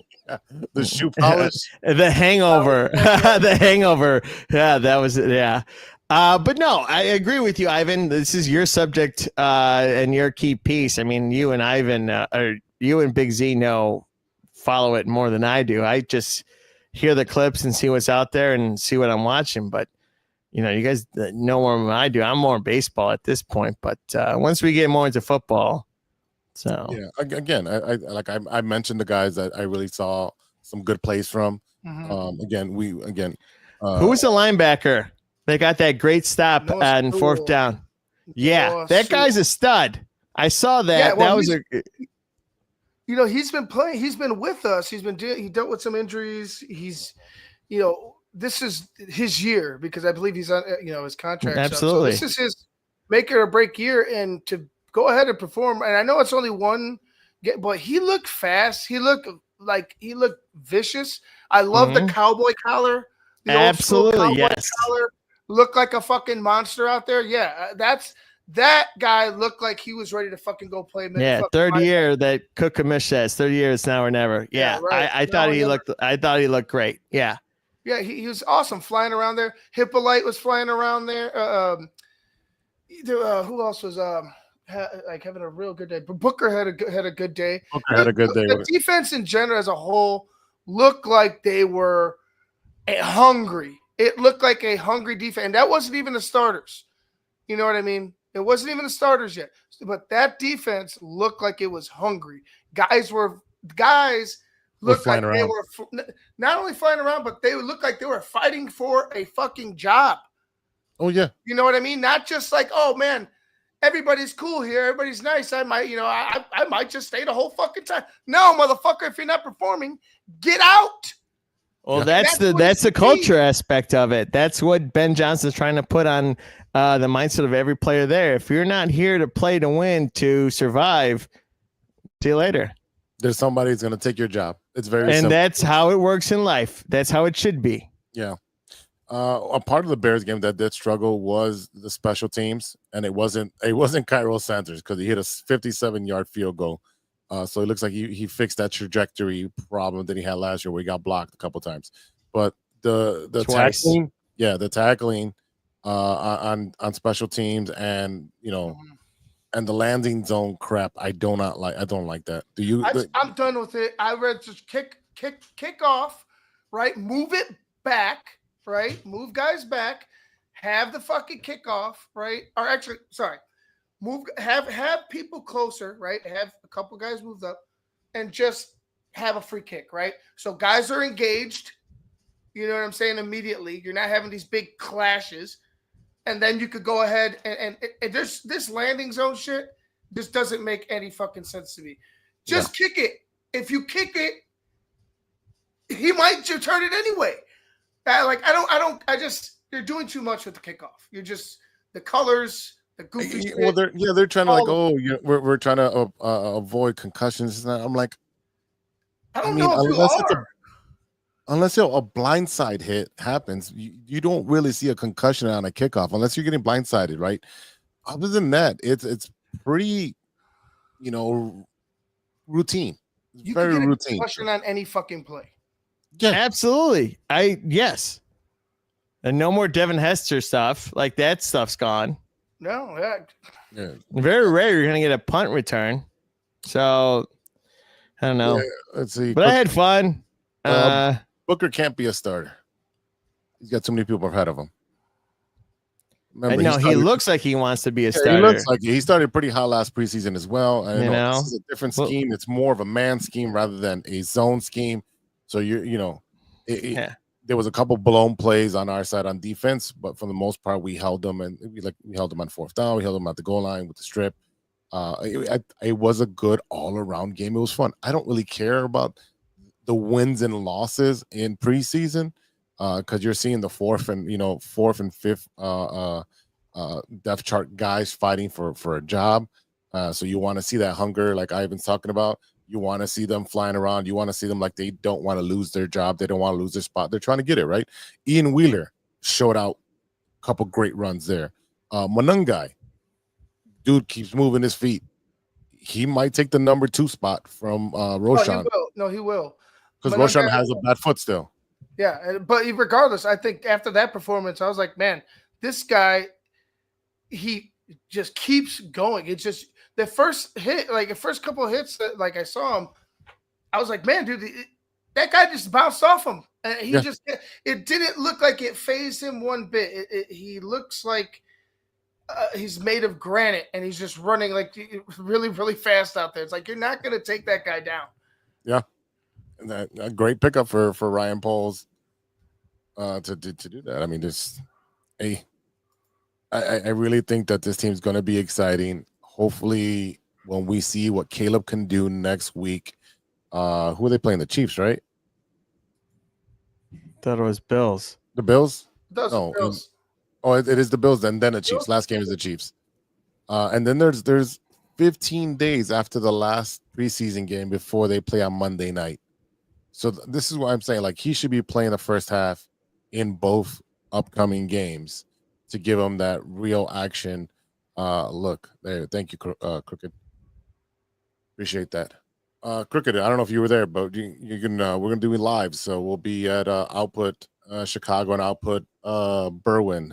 The shoe polish. The hangover. The hangover. Yeah, that was it. Yeah. But no, I agree with you, Ivan. This is your subject and your key piece. I mean, you and Ivan, or you and Big Z follow it more than I do. I just hear the clips and see what's out there and see what I'm watching. But, you know, you guys know more than I do. I'm more baseball at this point. But once we get more into football, so. Yeah, again, I mentioned the guys that I really saw some good plays from. Mm-hmm. Who was the linebacker? They got that great stop on fourth down. Yeah, that guy's a stud. I saw that. Yeah, well, that was you know, he's been playing. He's been with us. He dealt with some injuries. He's, you know, this is his year because I believe he's on, you know, his contract. Absolutely. So this is his make it or break year, and to go ahead and perform. And I know it's only one, but he looked fast. He looked vicious. I love the cowboy collar. The Absolutely, old school cowboy yes. collar. Looked like a fucking monster out there. Yeah, that guy looked like he was ready to fucking go play. Yeah, third year that Cook Kamish says 30 years now or never. Yeah, right. I thought he looked. I thought he looked great. Yeah. Yeah, he was awesome flying around there. Hippolyte was flying around there. Who else was having a real good day? Booker had a good day. Booker had a good day. The defense in general as a whole looked like they were hungry. It looked like a hungry defense, and that wasn't even the starters. You know what I mean? It wasn't even the starters yet, but that defense looked like it was hungry. Guys looked like they were not only flying around, but they looked like they were fighting for a fucking job. Oh yeah, you know what I mean? Not just like, oh man, everybody's cool here, everybody's nice. I might, I might just stay the whole fucking time. No, motherfucker, if you're not performing, get out. Well, that's the culture aspect of it. That's what Ben Johnson's trying to put on the mindset of every player there. If you're not here to play to win, to survive, see you later. There's somebody who's going to take your job. It's very simple. And that's how it works in life. That's how it should be. Yeah. A part of the Bears game that did struggle was the special teams, and it wasn't Cairo Sanders because he hit a 57-yard field goal. So it looks like he fixed that trajectory problem that he had last year where he got blocked a couple times. But the tackling, the tackling on special teams and and the landing zone crap, I don't like that. Do you? I'm done with it. I read just kick off, right? Move it back, right? Move guys back. Have the fucking kickoff, right? Or actually, sorry. Have people closer, right? Have a couple guys moved up and just have a free kick, right? So guys are engaged, you know what I'm saying, immediately. You're not having these big clashes. And then you could go ahead and this landing zone shit just doesn't make any fucking sense to me. Just kick it. If you kick it, he might just turn it anyway. You're doing too much with the kickoff. You're just the colors. The goofy shit. Well, they're trying to we're trying to avoid concussions. I'm like, I don't know unless a blindside hit happens, you don't really see a concussion on a kickoff unless you're getting blindsided, right? Other than that, it's pretty, routine. You very can get a routine. concussion on any fucking play. Yeah, absolutely. Yes, and no more Devin Hester stuff. Like that stuff's gone. No, yeah. Very rare you're gonna get a punt return. So I don't know. Yeah, let's see. But I had fun. Booker can't be a starter. He's got too many people ahead of him. Remember, he looks like he wants to be a starter. He looks like he started pretty hot last preseason as well. I know this is a different scheme. It's more of a man scheme rather than a zone scheme. So there was a couple blown plays on our side on defense, but for the most part, we held them and we held them on fourth down. We held them at the goal line with the strip. It was a good all around game. It was fun. I don't really care about the wins and losses in preseason, because you're seeing the fourth and fifth depth chart guys fighting for a job. So you want to see that hunger, like Ivan's talking about. You want to see them flying around. You want to see them like they don't want to lose their job. They don't want to lose their spot. They're trying to get it, right? Ian Wheeler showed out a couple great runs there. Monungai, dude keeps moving his feet. He might take the number 2 spot from Roshan. He will. Because Roshan has a bad foot still. Yeah, but regardless, I think after that performance, I was like, man, this guy, he just keeps going. It's just the first couple of hits that I saw him, I was like, man, dude, that guy just bounced off him. And it didn't look like it fazed him one bit. He looks like he's made of granite, and he's just running like really, really fast out there. It's like, you're not going to take that guy down. Yeah. And a great pickup for Ryan Poles to do that. I mean, I really think that this team's going to be exciting. Hopefully, when we see what Caleb can do next week, who are they playing? The Chiefs, right? Thought it was Bills. The Bills? Bills. It is the Bills, then the Chiefs. Last game is the Chiefs. And then there's 15 days after the last preseason game before they play on Monday night. So this is what I'm saying. Like, he should be playing the first half in both upcoming games to give him that real action look. There, thank you, Crooked. Appreciate that. Crooked, I don't know if you were there, but you can. We're gonna do it live, so we'll be at Output Chicago and Output Berwyn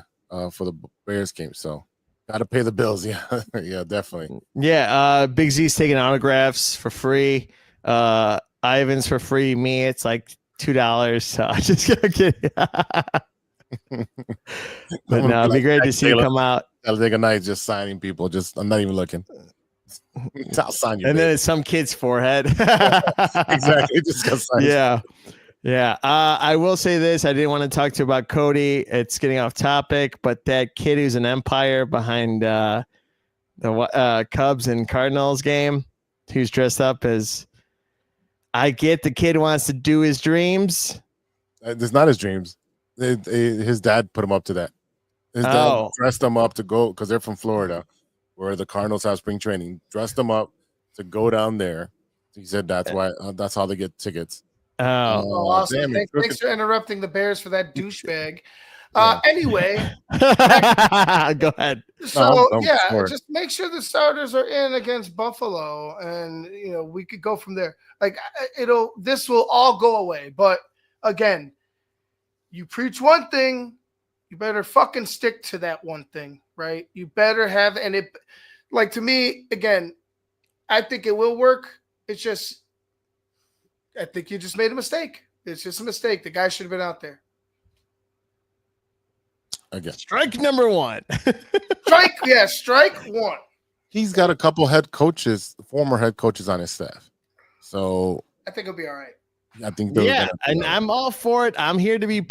for the Bears game. So got to pay the bills. Yeah, yeah, definitely. Yeah, Big Z's taking autographs for free. Ivan's for free. Me, it's like $2. So I'm just gonna get. But no, it'd be great to see you come out. I'll take a night just signing people. I'm not even looking. I'll sign you. And then it's some kid's forehead. Exactly. Just got signed. Yeah. Yeah. I will say this. I didn't want to talk to you about Cody. It's getting off topic, but that kid who's an Empire behind the Cubs and Cardinals game, who's dressed up as, I get the kid wants to do his dreams. It's not his dreams. His dad put him up to that. His dad dressed them up to go, because they're from Florida, where the Cardinals have spring training. Dressed them up to go down there. He said that's why. That's how they get tickets. Awesome. Thanks for interrupting the Bears for that douchebag. Anyway, go ahead. So just make sure the starters are in against Buffalo, and we could go from there. Like this will all go away. But again, you preach one thing, you better fucking stick to that one thing, right? You better have, and it, like, to me, again, I think it will work. It's just, I think you just made a mistake. It's just a mistake. The guy should have been out there. Again. Strike number 1. Strike one. He's got a couple former head coaches on his staff. So I think it'll be all right. I think and I'm all for it. I'm here to be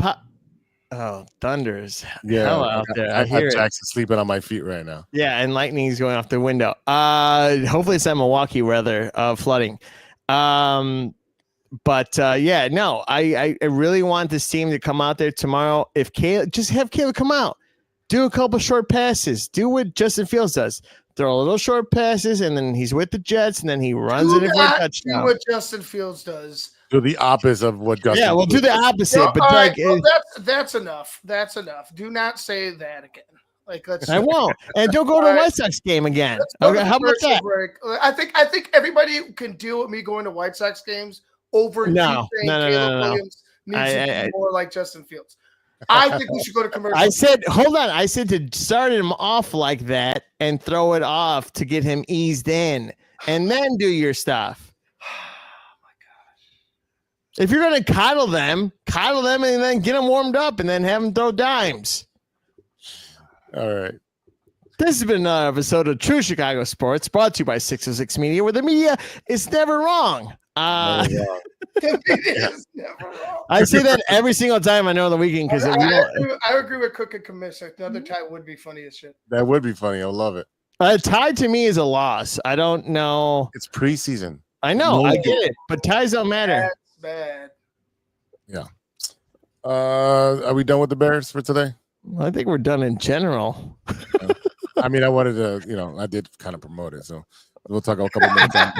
thunders. Yeah, hell out there. I hear Jackson sleeping on my feet right now. Yeah, and lightning's going off the window. Hopefully it's that Milwaukee weather flooding. I really want this team to come out there tomorrow. If just have Caleb come out, do a couple short passes, do what Justin Fields does. Throw a little short passes, and then he's with the Jets, and then he runs it in for a touchdown. Do what Justin Fields does. Do the opposite of what Justin. Yeah, we'll do the opposite. That's enough. That's enough. Do not say that again. I won't. And don't go to the White Sox game again. Okay, how about that? Break. I think everybody can deal with me going to White Sox games over Caleb Williams needs to be more like Justin Fields. I think we should go to commercial. I said, hold on. I said to start him off like that and throw it off to get him eased in, and then do your stuff. Oh my gosh! If you're gonna coddle them, and then get them warmed up, and then have them throw dimes. All right. This has been another episode of True Chicago Sports, brought to you by 606 Media, where the media is never wrong. It is never wrong. I say that every single time I know on the weekend because I agree with Cook and Commissioner. Another tie would be funny as shit. That would be funny. I love it. A tie to me is a loss. I don't know. It's preseason. I know. I get it, but ties don't matter. bad. Yeah. Are we done with the Bears for today? I think we're done in general. I mean, I wanted to, I did kind of promote it, so we'll talk a couple minutes on.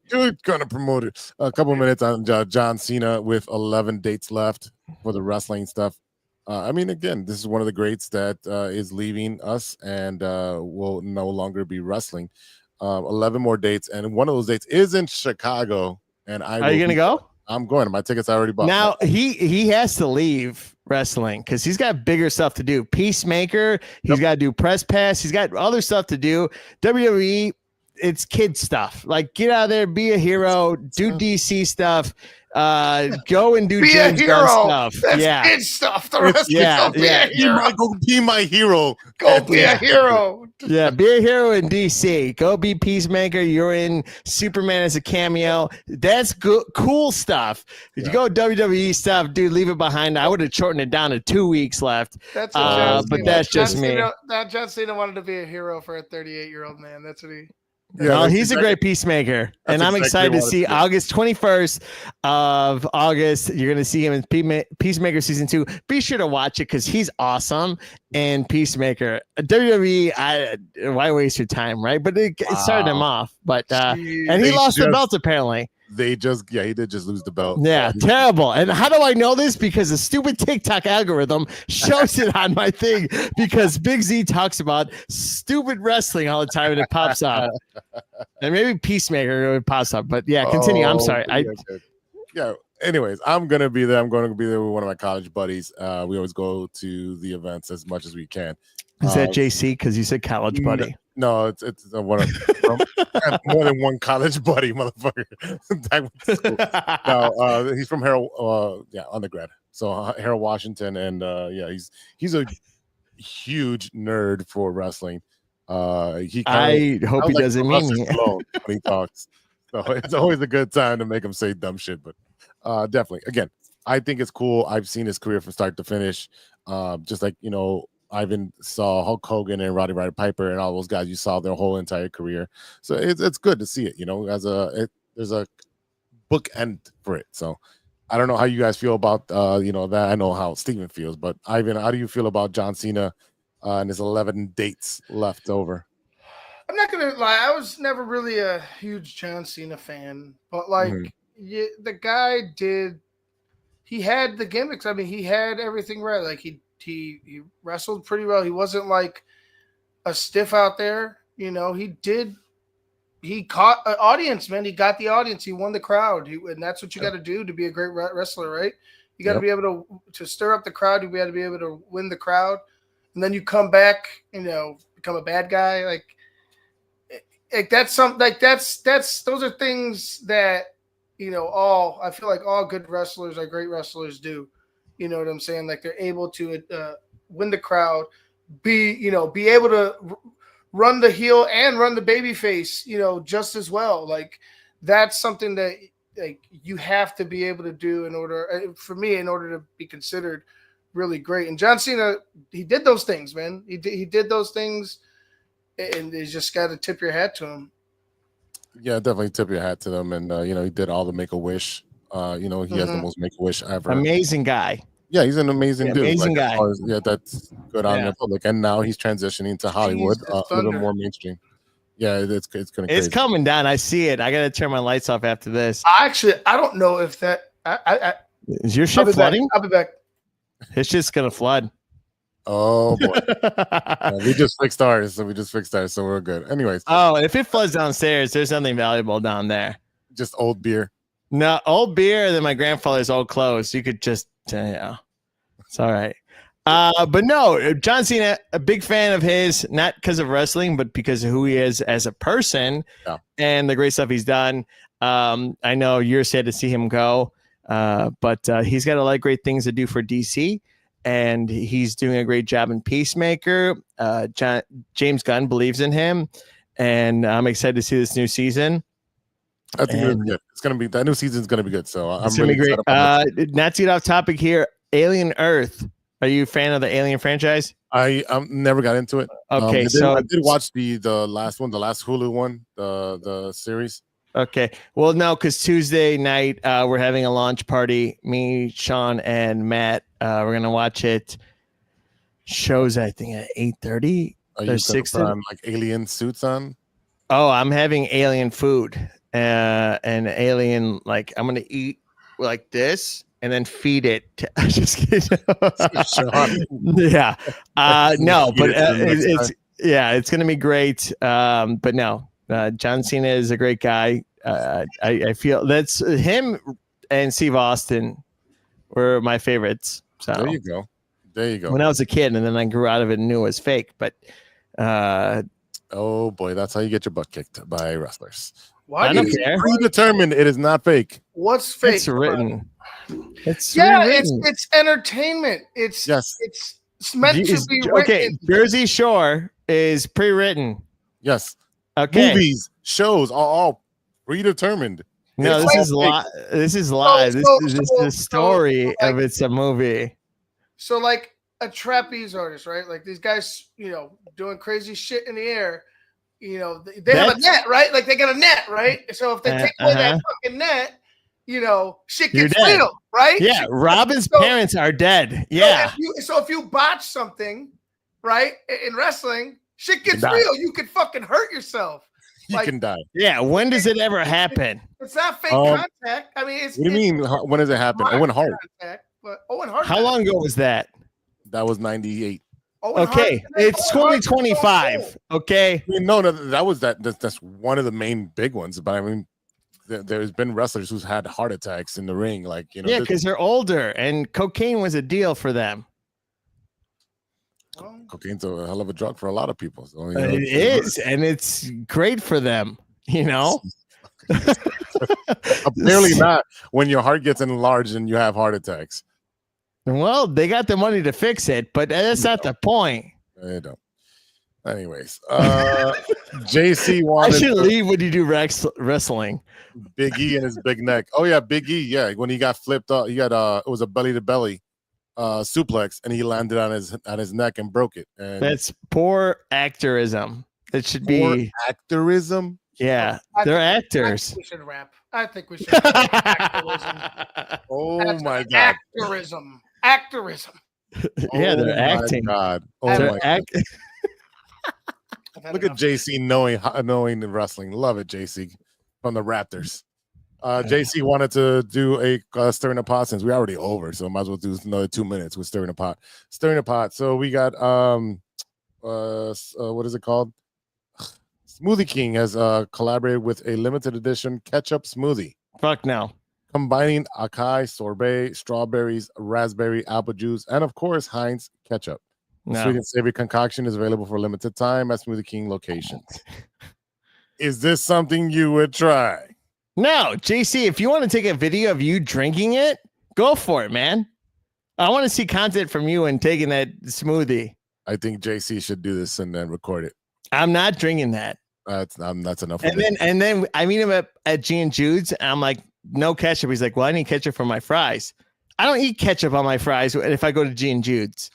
Dude, kind of promote it. A couple minutes on John Cena with 11 dates left for the wrestling stuff. I mean, again, this is one of the greats that is leaving us and will no longer be wrestling. 11 more dates, and one of those dates is in Chicago. And Are you gonna go? I'm going. My tickets I already bought. Now he has to leave wrestling because he's got bigger stuff to do. Peacemaker, he's got to do press pass, he's got other stuff to do. WWE, it's kid stuff. Like, get out of there, be a hero, do DC stuff. Go and do James Gunn stuff. That's kid stuff. The rest of be a hero. Go be my hero. Go be a hero. Yeah, be a hero in DC. Go be Peacemaker. You're in Superman as a cameo. That's cool stuff. If you go WWE stuff, dude, leave it behind. I would have shortened it down to 2 weeks left. That's what but that's just me. John Cena wanted to be a hero for a 38-year-old man. That's what he. Yeah, he's a great peacemaker, and I'm excited to see August 21st of August. You're going to see him in Peacemaker season 2. Be sure to watch it because he's awesome. And Peacemaker, WWE, why waste your time, right? But it started him off. But and he lost the belt apparently. He did just lose the belt. Yeah, terrible. And how do I know this? Because the stupid TikTok algorithm shows it on my thing because Big Z talks about stupid wrestling all the time and it pops up. And maybe Peacemaker it pops up. But yeah, continue. I'm sorry. Yeah. Anyways, I'm going to be there. I'm going to be there with one of my college buddies. We always go to the events as much as we can. Is that JC? Because you said college buddy. No, it's one of more than one college buddy, motherfucker. No, he's from Harold, undergrad. So Harold, Washington, and he's a huge nerd for wrestling. I hope he doesn't mean when he talks. So it's always a good time to make him say dumb shit. But definitely, again, I think it's cool. I've seen his career from start to finish. Just like Ivan saw Hulk Hogan and Roddy Piper and all those guys. You saw their whole entire career, so it's good to see it. There's a book end for it. So I don't know how you guys feel about that. I know how Steven feels, but Ivan, how do you feel about John Cena and his 11 dates left over? I'm not gonna lie. I was never really a huge John Cena fan, but the guy did. He had the gimmicks. I mean, he had everything right. Like he wrestled pretty well. He wasn't like a stiff out there. He caught an audience, man. He got the audience. He won the crowd. And that's what you got to do to be a great wrestler, right? You got to be able to stir up the crowd. You got to be able to win the crowd. And then you come back, become a bad guy. Those are things that, I feel like all good wrestlers are great wrestlers do. You know what I'm saying? Like they're able to win the crowd, be able to run the heel and run the baby face, just as well. Like that's something that you have to be able to do in order to be considered really great. And John Cena, he did those things, man. He did those things, and you just got to tip your hat to him. Yeah, definitely tip your hat to them. And he did all the Make-A-Wish. He has the most Make-A-Wish ever. Amazing guy. Yeah, he's an amazing dude. Amazing guy. That's good on the public. And now he's transitioning to Hollywood, a little more mainstream. Yeah, it's going to. It's coming down. I see it. I got to turn my lights off after this. I don't know if that. Is your shit flooding? I'll be back. It's just gonna flood. Oh boy. We just fixed ours, so we're good. Anyways. Oh, if it floods downstairs, there's something valuable down there. Just old beer. No, old beer, then my grandfather's old clothes. You could just it's all right. But no, John Cena, a big fan of his, not because of wrestling, but because of who he is as a person and the great stuff he's done. I know you're sad to see him go, but he's got a lot of great things to do for DC, and he's doing a great job in Peacemaker. James Gunn believes in him, and I'm excited to see this new season. I think it's good. It's gonna be that new season's gonna be good. So I'm really great. Not to get off topic here. Alien Earth. Are you a fan of the Alien franchise? I never got into it. Okay, I did watch the last one, the last Hulu one, the series. Okay. Well, no, because Tuesday night we're having a launch party. Me, Sean, and Matt. We're gonna watch it. Shows I think at 8:30. Are you gonna put on like alien suits on? Oh, I'm having alien food. And alien, like I'm gonna eat like this and then feed it. Just kidding. Yeah. No, but it's gonna be great. But no, John Cena is a great guy. I feel that's him and Steve Austin were my favorites. So there you go. There you go. When I was a kid, and then I grew out of it and knew it was fake. But oh boy, that's how you get your butt kicked by wrestlers. Why I don't care. Predetermined, it is not fake. What's fake? It's written. It's rewritten. It's entertainment. It's meant to be written. Okay, Jersey Shore is pre-written. Yes. Okay. Movies, shows are all predetermined. No, this is live. This is live. This is the story of it's a movie. So like a trapeze artist, right? Like these guys, doing crazy shit in the air. They have a net, right? Like they got a net, right? So if they take away that fucking net, shit gets real, right? Yeah, Robin's parents are dead. Yeah. So if you botch something, right, in wrestling, shit gets real. You could fucking hurt yourself. You can die. Yeah. When does it ever happen? It's not fake contact. I mean, what do you mean? When does it happen? Owen Hart. But Owen Hart. How long ago was that? That was 98. Okay, it's 2025. Okay, no, that's one of the main big ones. But I mean, there's been wrestlers who's had heart attacks in the ring, like Yeah, because they're older, and cocaine was a deal for them. Cocaine's a hell of a drug for a lot of people. So, it is, and it's great for them. Apparently not when your heart gets enlarged and you have heart attacks. Well, they got the money to fix it, but that's not the point. They don't. Anyways, JC wanted. I should leave when you do wrestling. Big E and his big neck. Oh yeah, Big E. Yeah, when he got flipped up, he got it was a belly to belly suplex, and he landed on his neck and broke it. And that's poor actorism. It should be actorism. Yeah, they're actors. We should rap. I think we should. Actorism. Oh my god. Actorism. Yeah, they're acting. God. Oh they're my god. Look at JC knowing the wrestling. Love it, JC from the Raptors. JC wanted to do a stirring the pot since we're already over, so might as well do another 2 minutes with stirring the pot. Stirring the pot. So we got what is it called? Smoothie King has collaborated with a limited edition ketchup smoothie. Fuck no. Combining acai, sorbet, strawberries, raspberry, apple juice, and of course Heinz ketchup. No. Sweet and savory concoction is available for a limited time at Smoothie King locations. Is this something you would try? No, JC, if you want to take a video of you drinking it, go for it, man. I want to see content from you and taking that smoothie. I think JC should do this and then record it. I'm not drinking that. That's enough. And then I meet him at G and Jude's, and I'm like, no ketchup. He's like, well, I need ketchup for my fries. I don't eat ketchup on my fries if I go to G and Jude's.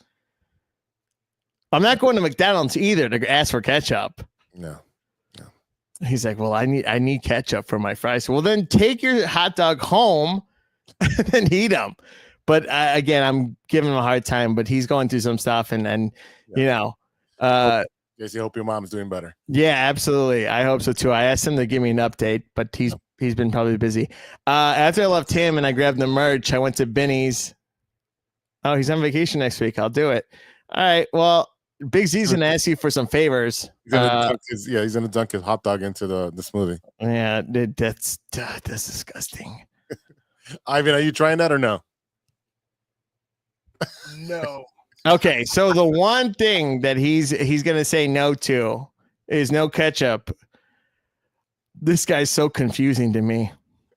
I'm not going to McDonald's either to ask for ketchup. No. He's like, well, I need ketchup for my fries. Well, then take your hot dog home and eat them. But again, I'm giving him a hard time. But he's going through some stuff, and Yes, I hope your mom's doing better. Yeah, absolutely. I hope so too. I asked him to give me an update, but he's been probably busy. After I left him and I grabbed the merch, I went to Benny's. Oh, he's on vacation next week. I'll do it. All right. Well, Big Z's gonna ask you for some favors. He's gonna dunk his hot dog into the smoothie. Yeah, that's disgusting. Ivan, are you trying that or no? No. Okay, so the one thing that he's gonna say no to is no ketchup. This guy's so confusing to me.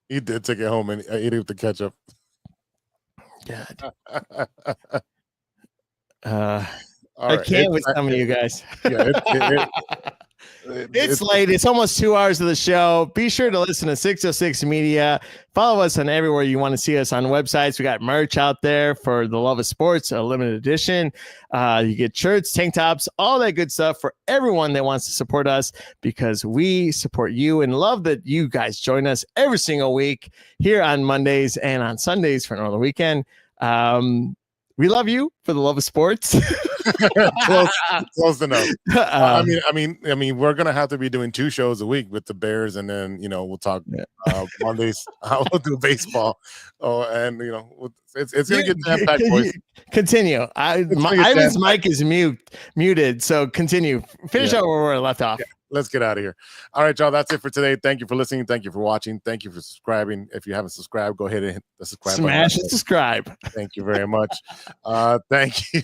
He did take it home and ate it with the ketchup. God. All I right. can't with some of you guys. Yeah, It's late. It's almost 2 hours of the show. Be sure to listen to 606 Media. Follow us on everywhere you want to see us on websites. We got merch out there for the love of sports, a limited edition. You get shirts, tank tops, all that good stuff for everyone that wants to support us, because we support you and love that you guys join us every single week here on Mondays and on Sundays for another weekend. We love you for the love of sports. Close enough. I mean, we're gonna have to be doing 2 shows a week with the Bears, and then we'll talk Mondays. We'll do baseball. Oh, and it's gonna get jam packed, boys. Continue. Ivan's mic is muted, so continue. Finish up where we're left off. Yeah. Let's get out of here. All right, y'all. That's it for today. Thank you for listening. Thank you for watching. Thank you for subscribing. If you haven't subscribed, go ahead and hit the subscribe button. Smash and subscribe. Thank you very much. Thank you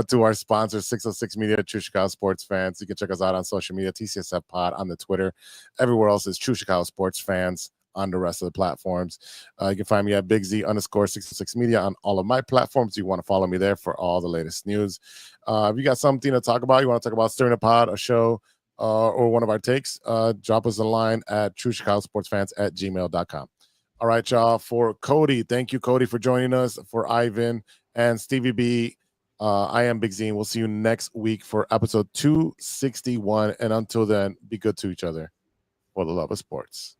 to our sponsor, 606 Media, True Chicago Sports Fans. You can check us out on social media, TCSF Pod on the Twitter. Everywhere else is True Chicago Sports Fans on the rest of the platforms. You can find me at BigZ_606 Media on all of my platforms. You want to follow me there for all the latest news. If you got something to talk about, you want to talk about Stirring a Pod, a show, or one of our takes, drop us a line at truechicagosportsfans@gmail.com. All right, y'all. For Cody, thank you, Cody, for joining us. For Ivan and Stevie B, I am Big Z, and we'll see you next week for episode 261. And until then, be good to each other for the love of sports.